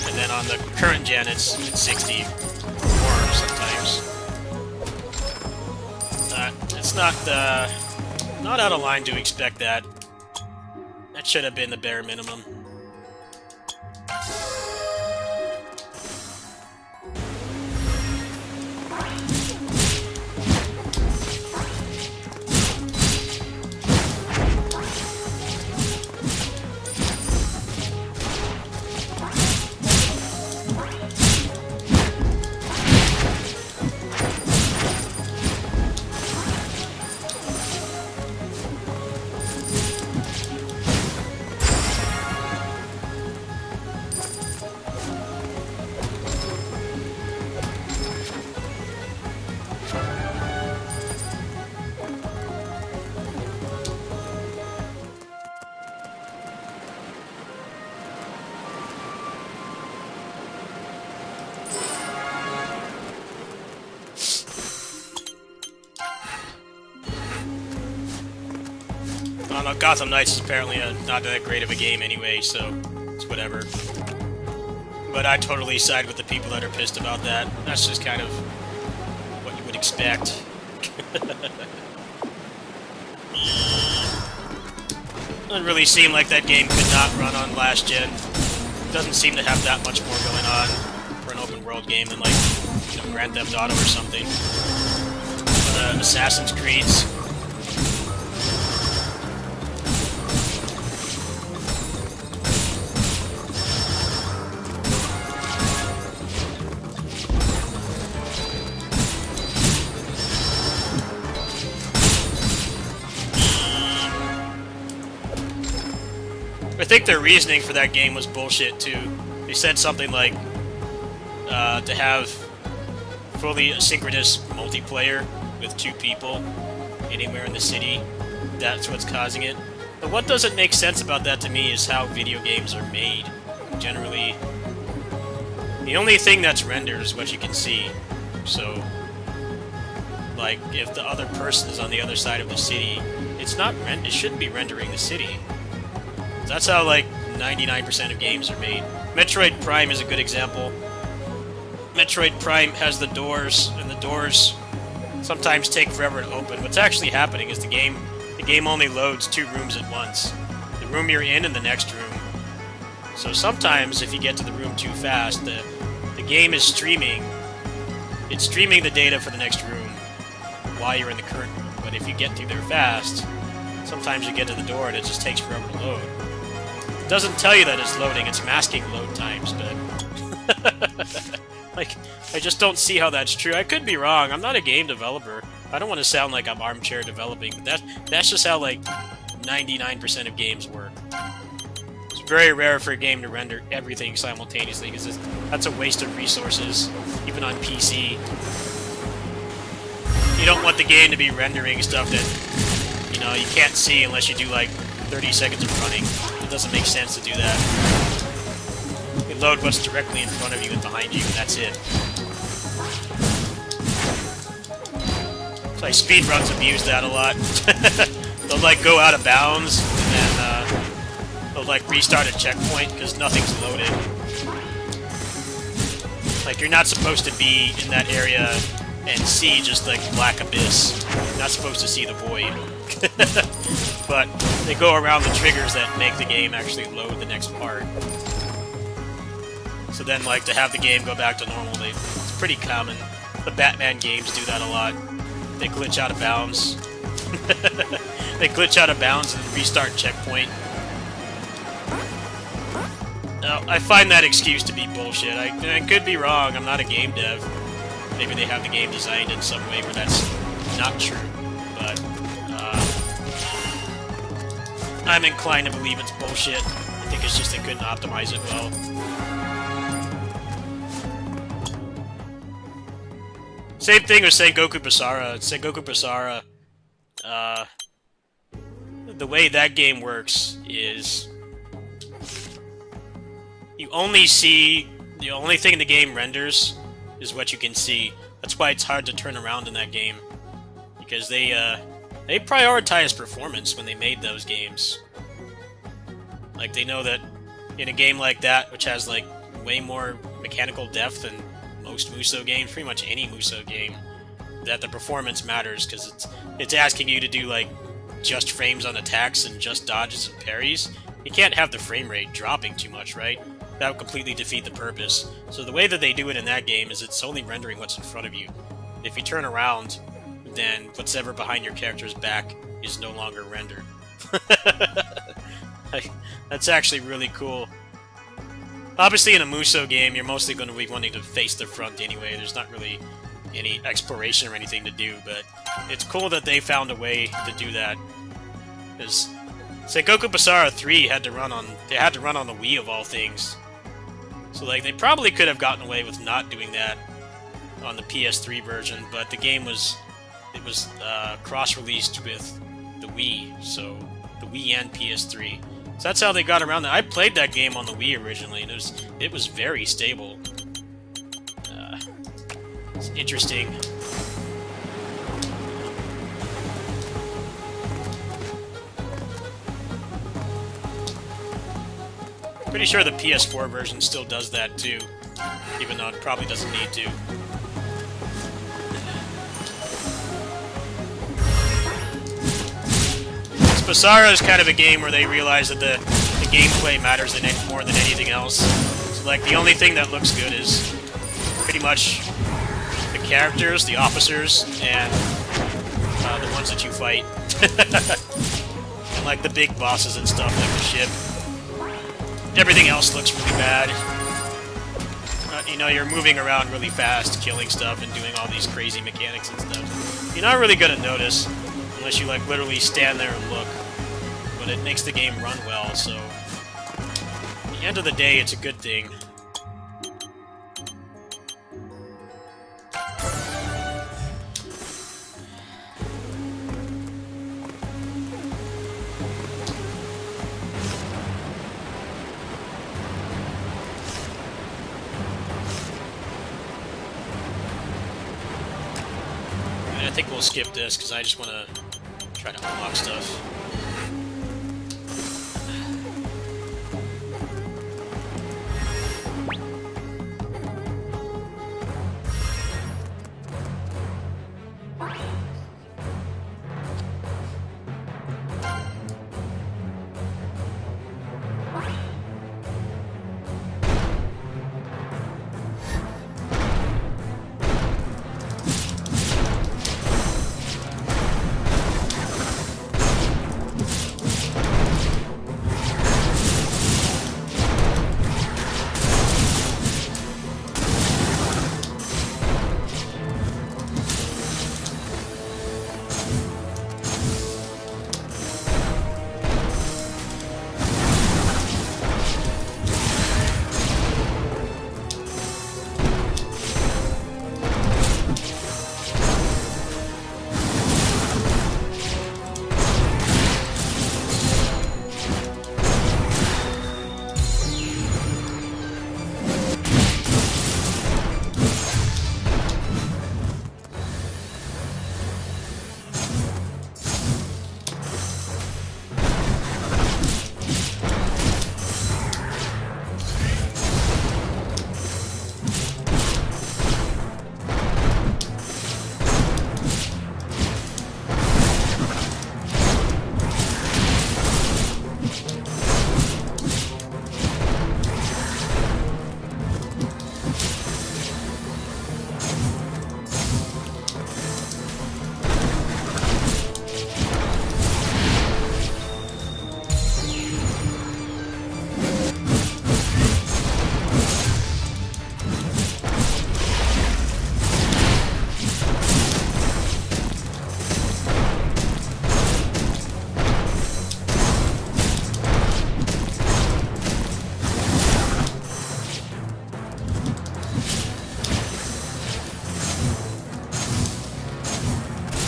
And then on the current gen it's 60 or sometimes. It's not out of line to expect that. That should have been the bare minimum. I don't know, Gotham Knights is apparently not that great of a game anyway, so it's whatever. But I totally side with the people that are pissed about that. That's just kind of what you would expect. Doesn't really seem like that game could not run on last gen. Doesn't seem to have that much more going on for an open world game than like, you know, Grand Theft Auto or something. Assassin's Creed's. I think their reasoning for that game was bullshit too. They said something like to have fully asynchronous multiplayer with 2 people anywhere in the city. That's what's causing it. But what doesn't make sense about that to me is how video games are made. Generally, the only thing that's rendered is what you can see. So, like, if the other person is on the other side of the city, it's not it shouldn't be rendering the city. That's how, like, 99% of games are made. Metroid Prime is a good example. Metroid Prime has the doors, and the doors sometimes take forever to open. What's actually happening is the game only loads 2 rooms at once. The room you're in and the next room. So sometimes, if you get to the room too fast, the game is streaming. It's streaming the data for the next room while you're in the current room. But if you get through there fast, sometimes you get to the door and it just takes forever to load. It doesn't tell you that it's loading, it's masking load times, but... like, I just don't see how that's true. I could be wrong, I'm not a game developer. I don't want to sound like I'm armchair developing, but that's just how, like, 99% of games work. It's very rare for a game to render everything simultaneously, because that's a waste of resources, even on PC. You don't want the game to be rendering stuff that, you know, you can't see unless you do, like, 30 seconds of running. It doesn't make sense to do that. You load what's directly in front of you and behind you, and that's it. So, like, speedruns abuse that a lot. They'll, like, go out of bounds, and then, they'll, like, restart a checkpoint because nothing's loaded. Like, you're not supposed to be in that area and see just, like, black abyss. You're not supposed to see the void. But they go around the triggers that make the game actually load the next part. So then, like, to have the game go back to normal, it's pretty common. The Batman games do that a lot. They glitch out of bounds. They glitch out of bounds and restart checkpoint. Now, I find that excuse to be bullshit. I could be wrong, I'm not a game dev. Maybe they have the game designed in some way where that's not true, but I'm inclined to believe it's bullshit. I think it's just they couldn't optimize it well. Same thing with Sengoku Basara. Sengoku Basara, the way that game works is you only see, the only thing the game renders is what you can see. That's why it's hard to turn around in that game, because they prioritized performance when they made those games. Like, they know that in a game like that, which has like way more mechanical depth than most Musou games, pretty much any Musou game, that the performance matters, because it's asking you to do like just frames on attacks and just dodges and parries. You can't have the frame rate dropping too much, right? That would completely defeat the purpose. So the way that they do it in that game is it's only rendering what's in front of you. If you turn around, then whatever behind your character's back is no longer rendered. That's actually really cool. Obviously in a Musou game, you're mostly going to be wanting to face the front anyway. There's not really any exploration or anything to do, but it's cool that they found a way to do that. Because Sengoku Basara 3 had to run on the Wii of all things. So like they probably could have gotten away with not doing that on the PS3 version, but the game was cross-released with the Wii, so the Wii and PS3. So that's how they got around that. I played that game on the Wii originally, and it was very stable. It's interesting. Pretty sure the PS4 version still does that too, even though it probably doesn't need to. Basara is kind of a game where they realize that the gameplay matters more than anything else. So, like, the only thing that looks good is pretty much the characters, the officers, and the ones that you fight. And, like, the big bosses and stuff, like the ship. Everything else looks really bad. You know, you're moving around really fast, killing stuff, and doing all these crazy mechanics and stuff. You're not really gonna notice unless you, like, literally stand there and look. But it makes the game run well, so at the end of the day, it's a good thing. And I think we'll skip this, because I just want to try to unlock stuff.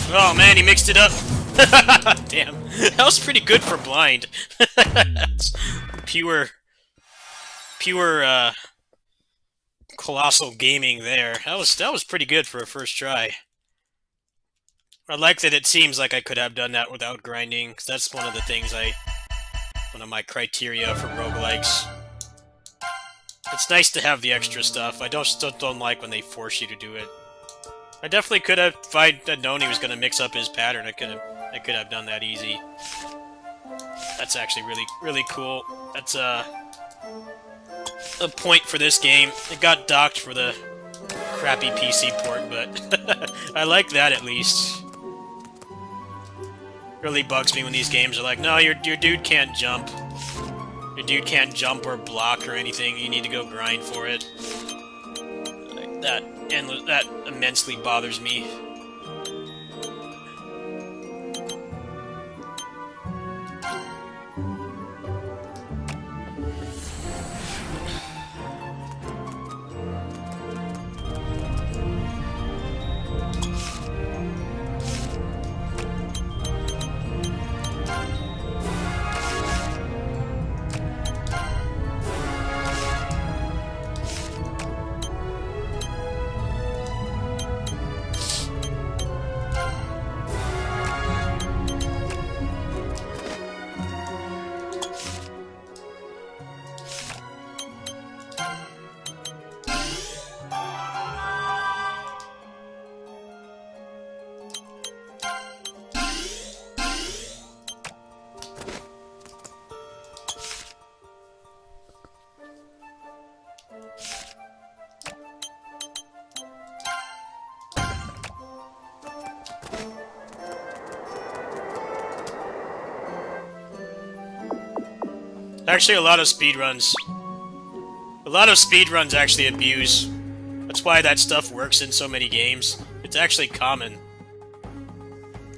Oh man, he mixed it up. Damn, that was pretty good for blind. That's pure, colossal gaming there. That was pretty good for a first try. I like that it seems like I could have done that without grinding, because that's one of the things one of my criteria for roguelikes. It's nice to have the extra stuff. I still don't like when they force you to do it. I definitely could have, if I had known he was going to mix up his pattern, I could have done that easy. That's actually really cool. That's a point for this game. It got docked for the crappy PC port, but I like that at least. Really bugs me when these games are like, no, your dude can't jump. Your dude can't jump or block or anything. You need to go grind for it. Like that immensely bothers me. Actually, a lot of speedruns actually abuse. That's why that stuff works in so many games. It's actually common.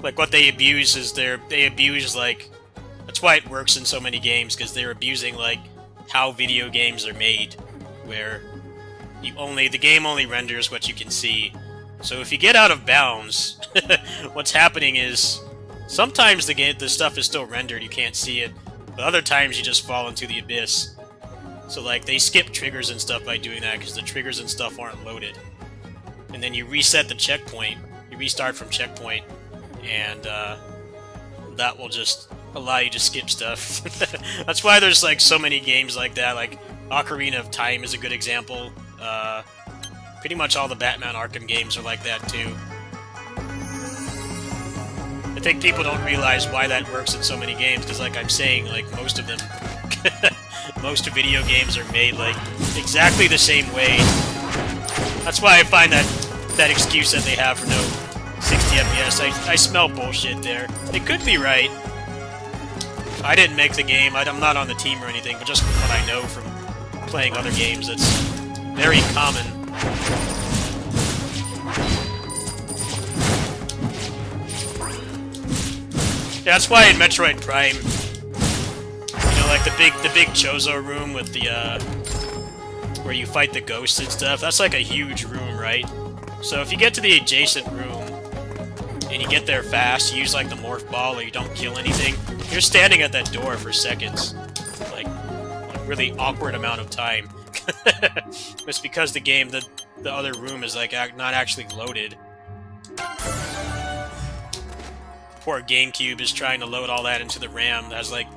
Like, what they abuse is they abuse, like... That's why it works in so many games, because they're abusing, like, how video games are made. Where the game only renders what you can see. So if you get out of bounds, what's happening is... Sometimes the stuff is still rendered, you can't see it. But other times you just fall into the abyss. So like, they skip triggers and stuff by doing that, because the triggers and stuff aren't loaded. And then you reset the checkpoint, you restart from checkpoint, and that will just allow you to skip stuff. That's why there's like so many games like that, like Ocarina of Time is a good example. Pretty much all the Batman Arkham games are like that too. I think people don't realize why that works in so many games, because like I'm saying, like most of them, most video games are made like exactly the same way. That's why I find that excuse that they have for no 60 FPS, I smell bullshit there. They could be right. I didn't make the game, I'm not on the team or anything, but just from what I know from playing other games, it's very common. Yeah, that's why in Metroid Prime, you know, like the big Chozo room with the where you fight the ghosts and stuff, that's like a huge room, right? So if you get to the adjacent room and you get there fast, you use like the morph ball or you don't kill anything, you're standing at that door for seconds. Like a really awkward amount of time. It's because the game, the other room is like not actually loaded. Poor GameCube is trying to load all that into the RAM. That has like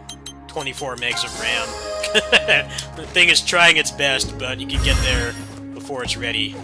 24 megs of RAM. The thing is trying its best, but you can get there before it's ready.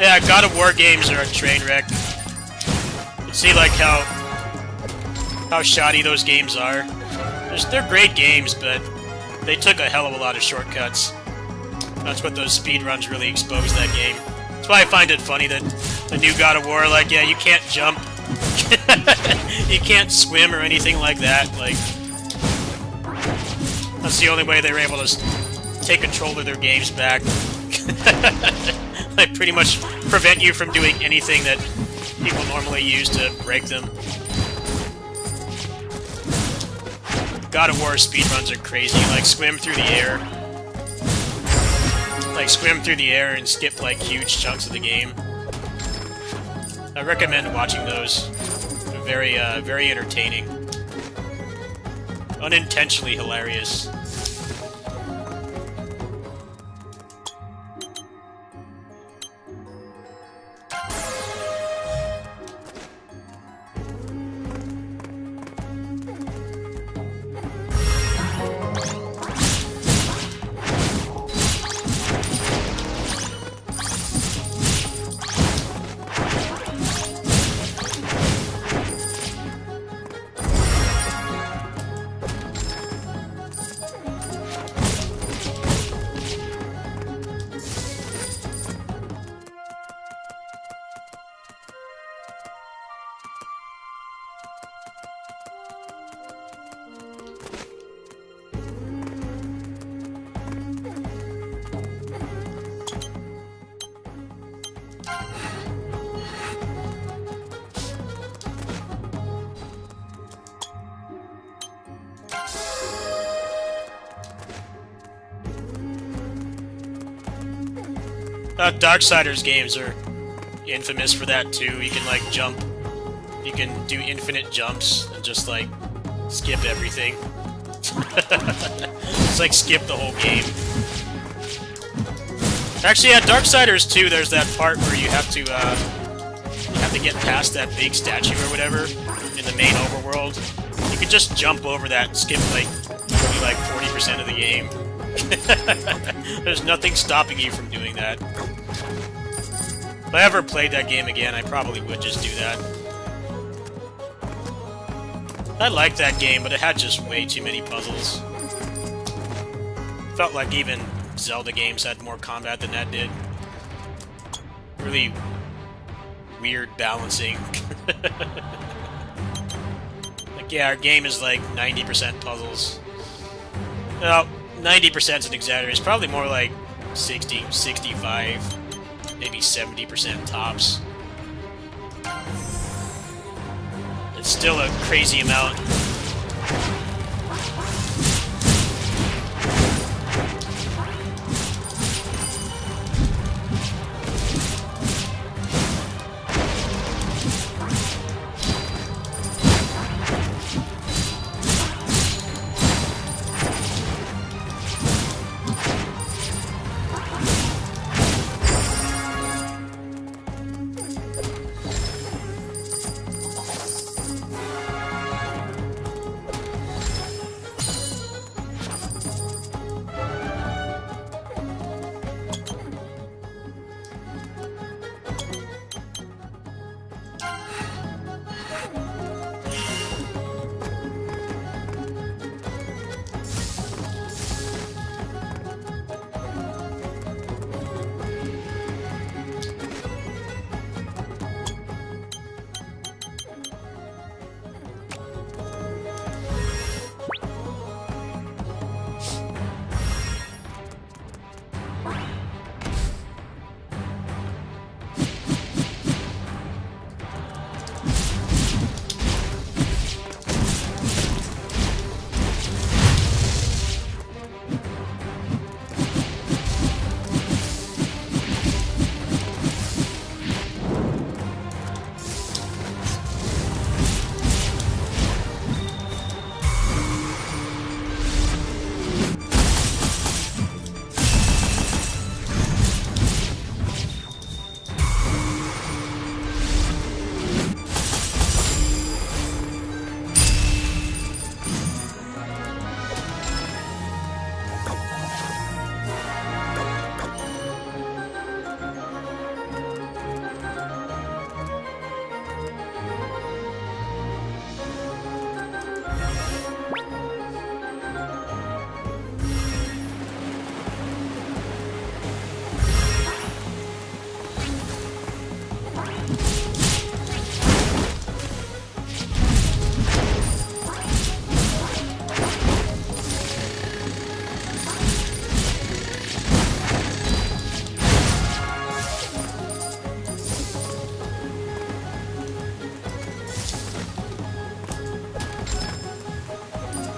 Yeah, God of War games are a train wreck. You see, like, how shoddy those games are. They're great games, but they took a hell of a lot of shortcuts. That's what those speedruns really exposed that game. That's why I find it funny that the new God of War, like, yeah, you can't jump. You can't swim or anything like that. Like, that's the only way they were able to take control of their games back. Like, pretty much prevent you from doing anything that people normally use to break them. God of War speedruns are crazy. Like, swim through the air. Like, swim through the air and skip, like, huge chunks of the game. I recommend watching those. They're very, very entertaining. Unintentionally hilarious. Darksiders games are infamous for that too. You can, like, jump. You can do infinite jumps and just, like, skip everything. Just, like, skip the whole game. Actually, yeah, Darksiders 2, there's that part where you have to get past that big statue or whatever in the main overworld. You can just jump over that and skip, like, maybe, like, 40% of the game. There's nothing stopping you from doing that. If I ever played that game again, I probably would just do that. I liked that game, but it had just way too many puzzles. Felt like even Zelda games had more combat than that did. Really weird balancing. Like, yeah, our game is like 90% puzzles. Well, 90% is an exaggeration. It's probably more like 60, 65, maybe 70% tops. It's still a crazy amount.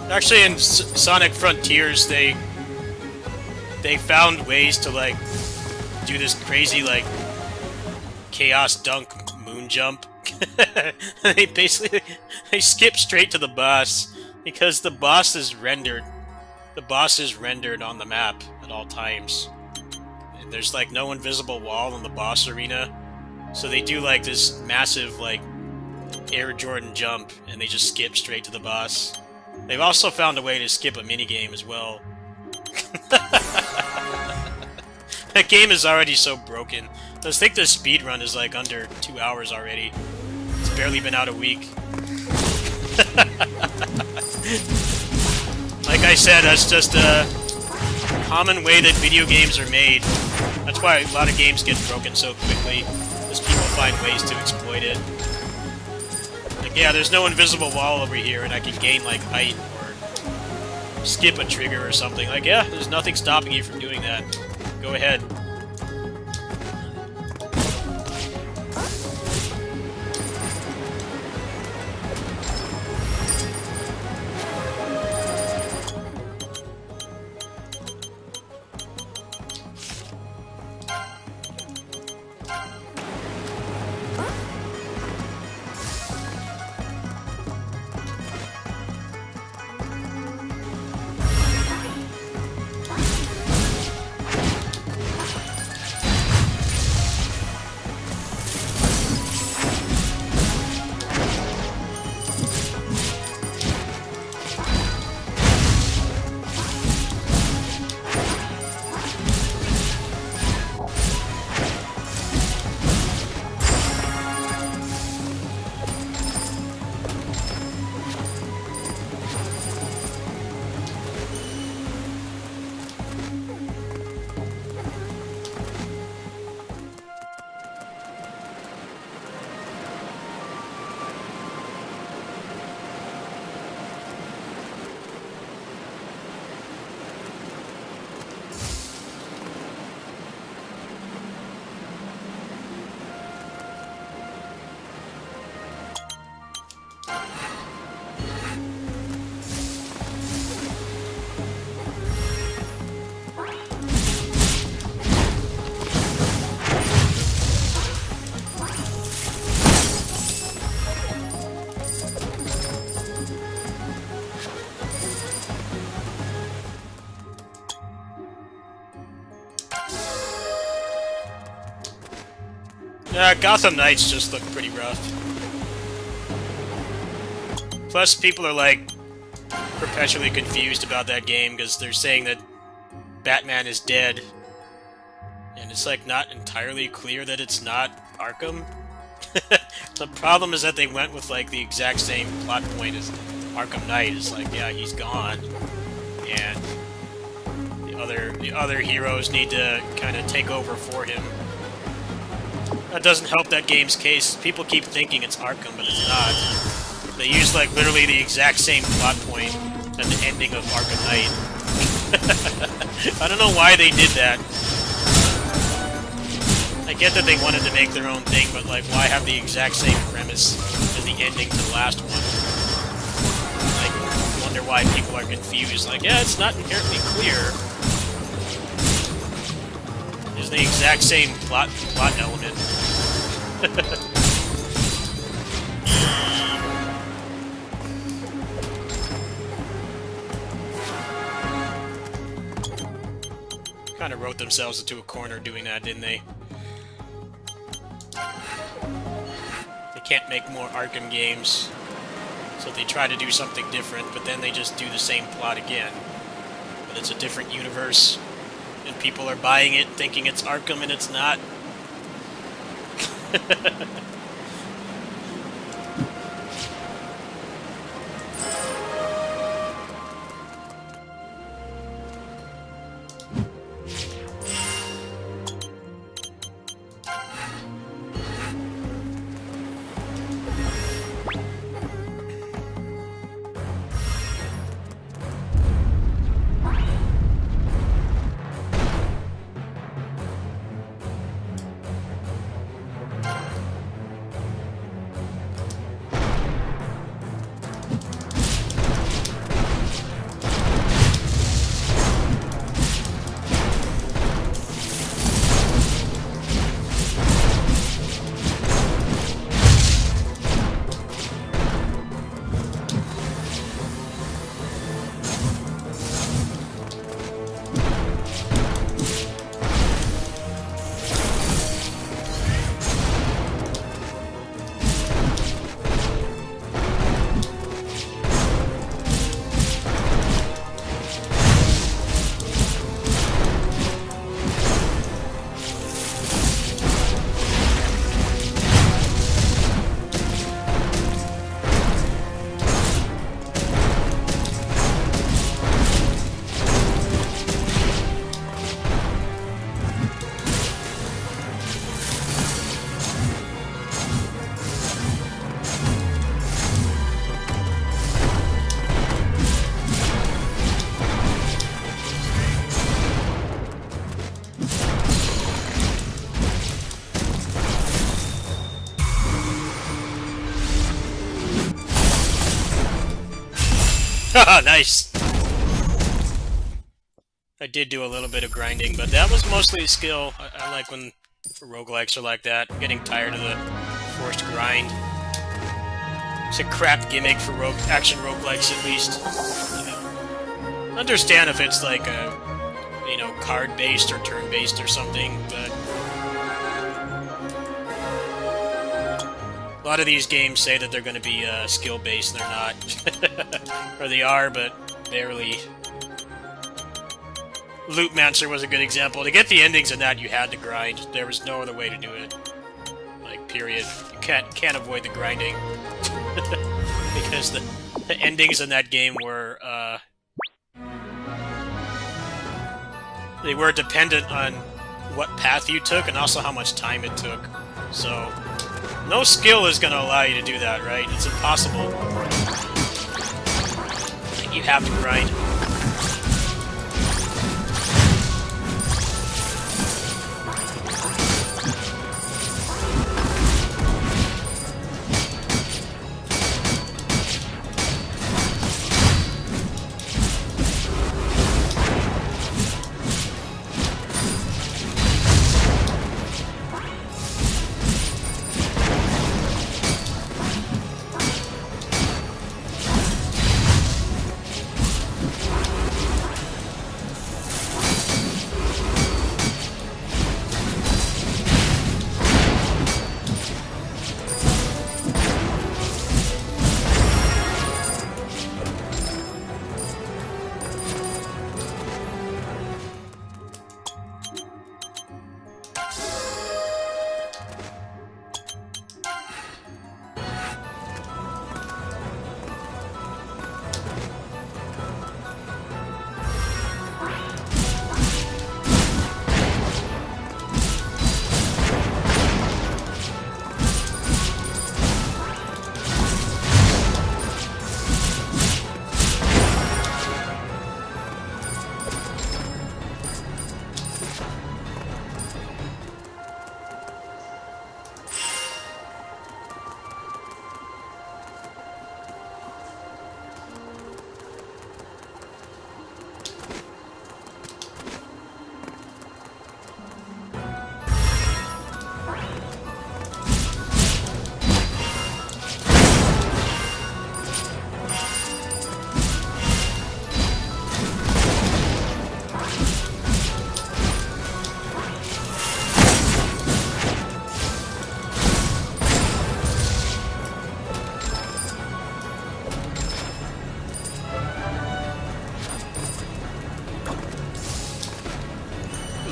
Actually, in Sonic Frontiers, they found ways to like do this crazy like chaos dunk moon jump. They skip straight to the boss because the boss is rendered. The boss is rendered on the map at all times. And there's like no invisible wall in the boss arena, so they do like this massive like Air Jordan jump, and they just skip straight to the boss. They've also found a way to skip a minigame as well. That game is already so broken. I think the speedrun is like under 2 hours already. It's barely been out a week. Like I said, that's just a common way that video games are made. That's why a lot of games get broken so quickly, because people find ways to exploit it. Like, yeah, there's no invisible wall over here, and I can gain, like, height, or skip a trigger or something. Like, yeah, there's nothing stopping you from doing that. Go ahead. Gotham Knights just look pretty rough. Plus, people are, like, perpetually confused about that game because they're saying that Batman is dead. And it's, like, not entirely clear that it's not Arkham. The problem is that they went with, like, the exact same plot point as Arkham Knight. It's like, yeah, he's gone. And the other heroes need to kind of take over for him. That doesn't help that game's case. People keep thinking it's Arkham, but it's not. They use, like, literally the exact same plot point at the ending of Arkham Knight. I don't know why they did that. I get that they wanted to make their own thing, but, like, why have the exact same premise as the ending to the last one? Like, wonder why people are confused. Like, yeah, it's not inherently clear. It's the exact same plot element. Kind of wrote themselves into a corner doing that, didn't they? They can't make more Arkham games, so they try to do something different, but then they just do the same plot again. But it's a different universe, and people are buying it thinking it's Arkham and it's not. Nice! I did do a little bit of grinding, but that was mostly skill. I like when roguelikes are like that. I'm getting tired of the forced grind. It's a crap gimmick for action roguelikes, at least. Understand if it's like a, you know, card-based or turn-based or something, but a lot of these games say that they're going to be skill-based, and they're not. Or they are, but barely. Lootmancer was a good example. To get the endings in that, you had to grind. There was no other way to do it. Like, period. You can't avoid the grinding. Because the endings in that game were, they were dependent on what path you took and also how much time it took. So, no skill is going to allow you to do that, right? It's impossible. You have to grind.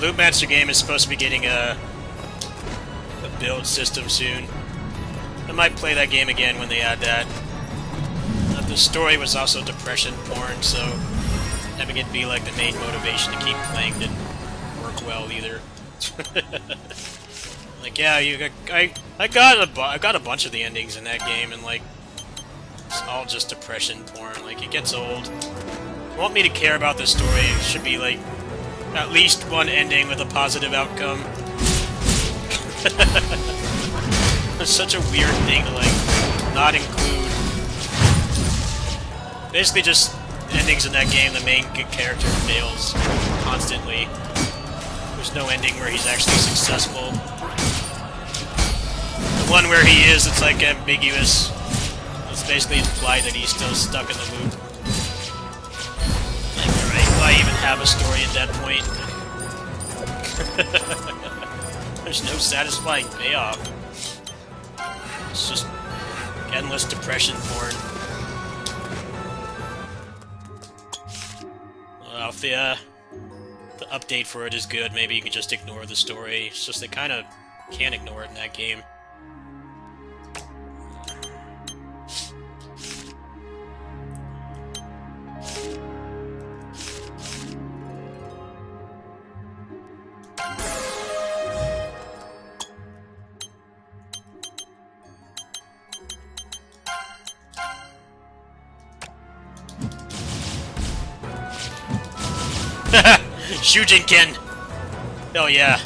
Lootmancer game is supposed to be getting a build system soon. I might play that game again when they add that. The story was also depression porn, so having it be like the main motivation to keep playing didn't work well either. Like, yeah, I got a bunch of the endings in that game, and like it's all just depression porn. Like, it gets old. If you want me to care about the story, it should be like at least one ending with a positive outcome. It's such a weird thing to, like, not include. Basically just endings in that game, the main character fails constantly. There's no ending where he's actually successful. The one where he is, it's like ambiguous. It's basically implied that he's still stuck in the loop. I even have a story at that point. There's no satisfying payoff. It's just endless depression porn. Well, if the update for it is good, maybe you can just ignore the story. It's just they kind of can't ignore it in that game. Shujinken! Oh yeah.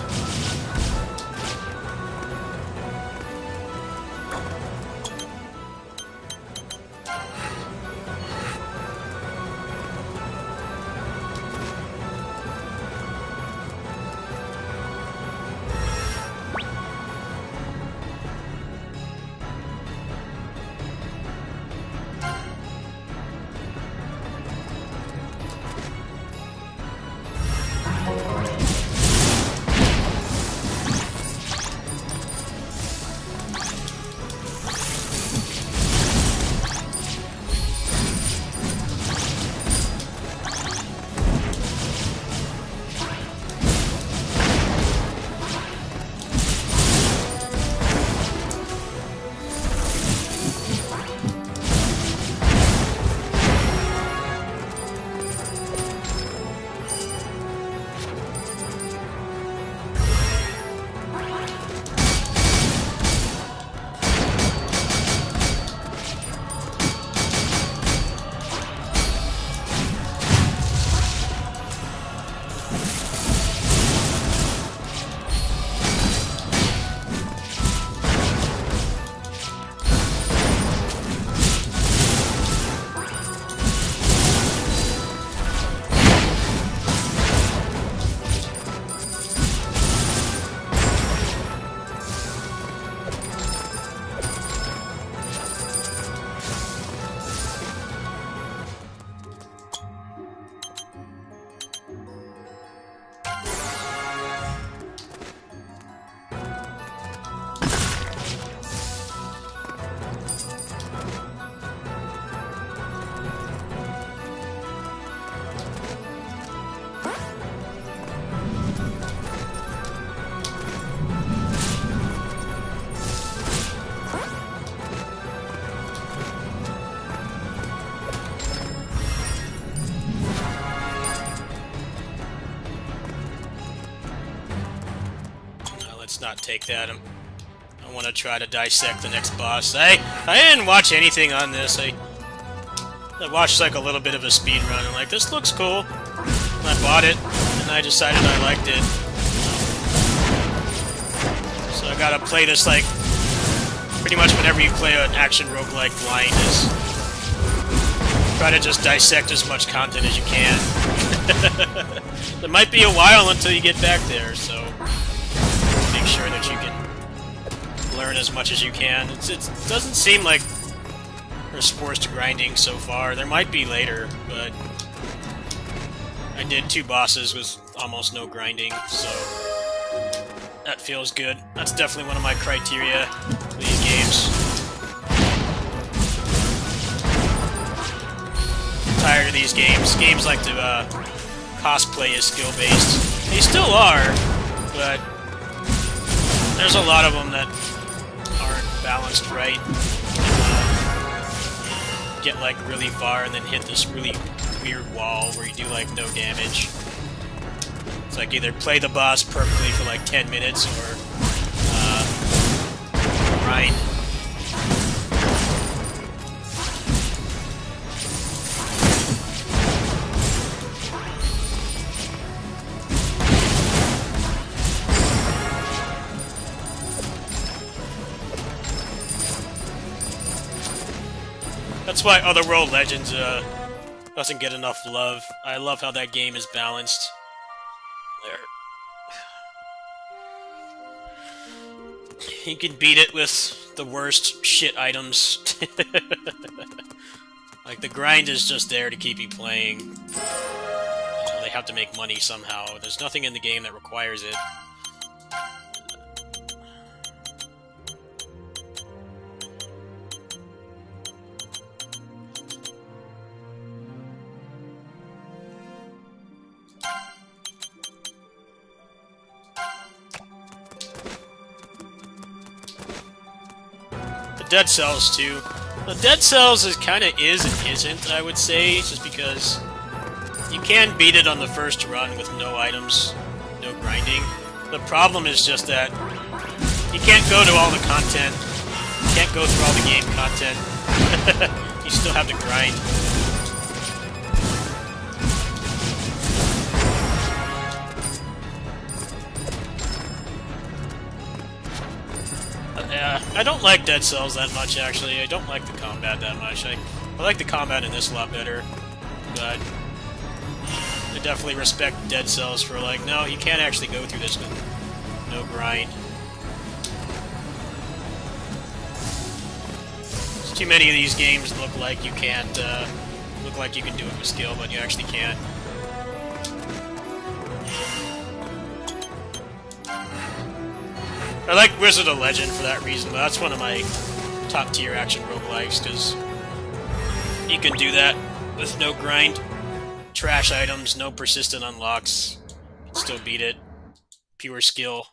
Let's not take that. I want to try to dissect the next boss. I didn't watch anything on this. I watched like a little bit of a speed run and like, this looks cool. And I bought it and I decided I liked it. So I gotta play this like pretty much whenever you play an action roguelike blind is try to just dissect as much content as you can. It might be a while until you get back there, so make sure that you can learn as much as you can. It doesn't seem like there's forced grinding so far. There might be later, but I did 2 bosses with almost no grinding, so that feels good. That's definitely one of my criteria for these games. I'm tired of these games. Games like to cosplay is skill-based. They still are, but there's a lot of them that aren't balanced right. Get like really far and then hit this really weird wall where you do like no damage. It's like either play the boss perfectly for like 10 minutes or grind. That's why Otherworld Legends doesn't get enough love. I love how that game is balanced. You can beat it with the worst shit items. Like, the grind is just there to keep you playing. You know, they have to make money somehow. There's nothing in the game that requires it. Dead Cells too. The Dead Cells is kind of is and isn't, I would say, just because you can beat it on the first run with no items, no grinding. The problem is just that you can't go to all the content, you can't go through all the game content. You still have to grind. I don't like Dead Cells that much, actually. I don't like the combat that much. I like the combat in this a lot better, but I definitely respect Dead Cells for like, no, you can't actually go through this with no grind. Too many of these games look like you can't, look like you can do it with skill, but you actually can't. I like Wizard of Legend for that reason, but that's one of my top tier action roguelikes, because you can do that with no grind, trash items, no persistent unlocks, still beat it, pure skill.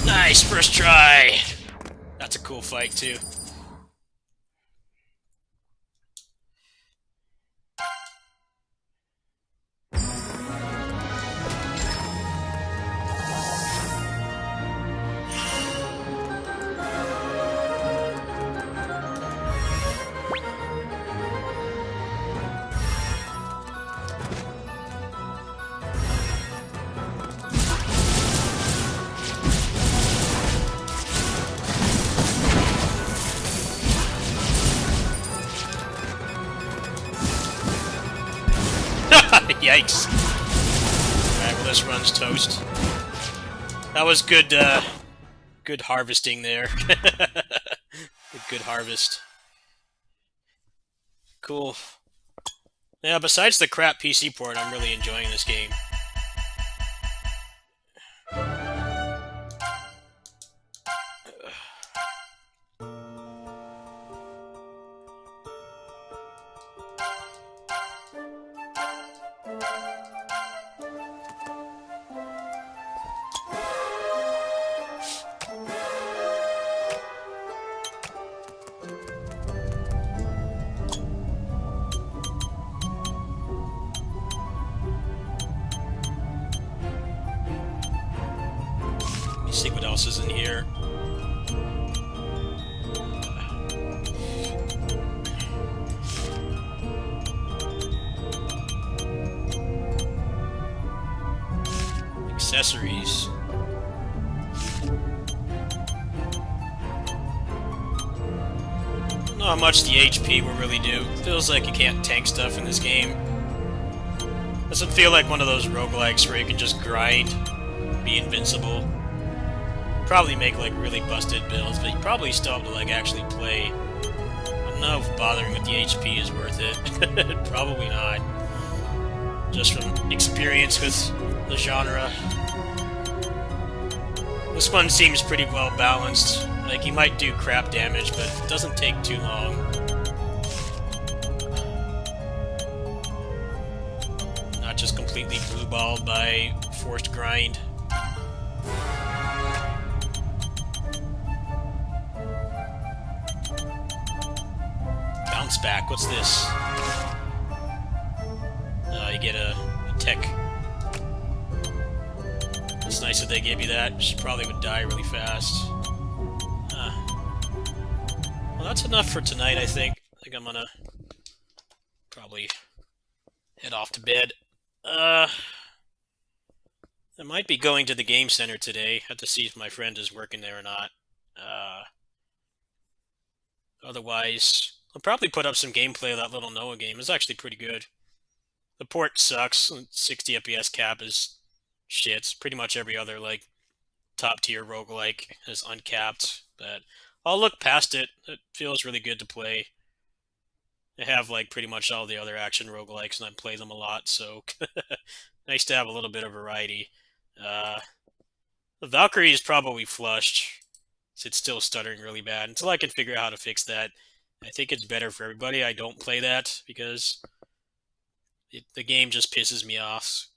Nice, first try! That's a cool fight, too. Yikes. Alright, well this run's toast. That was good, good harvesting there. Good harvest. Cool. Yeah, besides the crap PC port, I'm really enjoying this game. Let me see what else is in here. Accessories. Not how much the HP will really do. Feels like you can't tank stuff in this game. Doesn't feel like one of those roguelikes where you can just grind, be invincible. Probably make like really busted builds, but you probably still have to like actually play. I don't know if bothering with the HP is worth it. Probably not. Just from experience with the genre. This one seems pretty well balanced. Like, you might do crap damage, but it doesn't take too long. Not just completely blue-balled by forced grind. Bounce back, what's this? You get a tech. It's nice that they gave you that. She probably would die really fast. Well, that's enough for tonight, I think. I think I'm gonna probably head off to bed. I might be going to the game center today. Have to see if my friend is working there or not. Otherwise, I'll probably put up some gameplay of that little Noah game. It's actually pretty good. The port sucks. 60 FPS cap is shit. Pretty much every other like top tier roguelike is uncapped, but I'll look past it. It feels really good to play. I have like pretty much all the other action roguelikes and I play them a lot, so nice to have a little bit of variety. The Valkyrie is probably flushed. It's still stuttering really bad. Until I can figure out how to fix that, I think it's better for everybody I don't play that, because the game just pisses me off.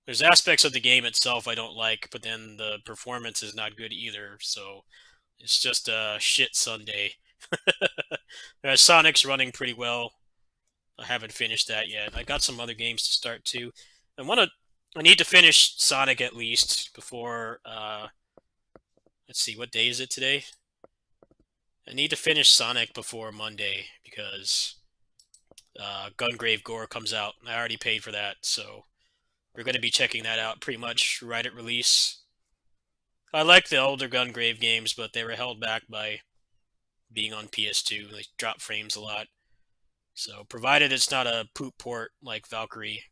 There's aspects of the game itself I don't like, but then the performance is not good either, so it's just a shit Sunday. Sonic's running pretty well. I haven't finished that yet. I got some other games to start too. I need to finish Sonic at least before, let's see, what day is it today? I need to finish Sonic before Monday, because Gungrave Gore comes out. I already paid for that, so we're going to be checking that out pretty much right at release. I like the older Gungrave games, but they were held back by being on PS2. They drop frames a lot. So, provided it's not a poop port like Valkyrie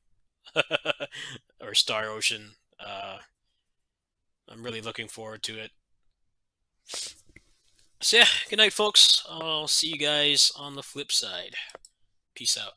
or Star Ocean, I'm really looking forward to it. So yeah, good night folks. I'll see you guys on the flip side. Peace out.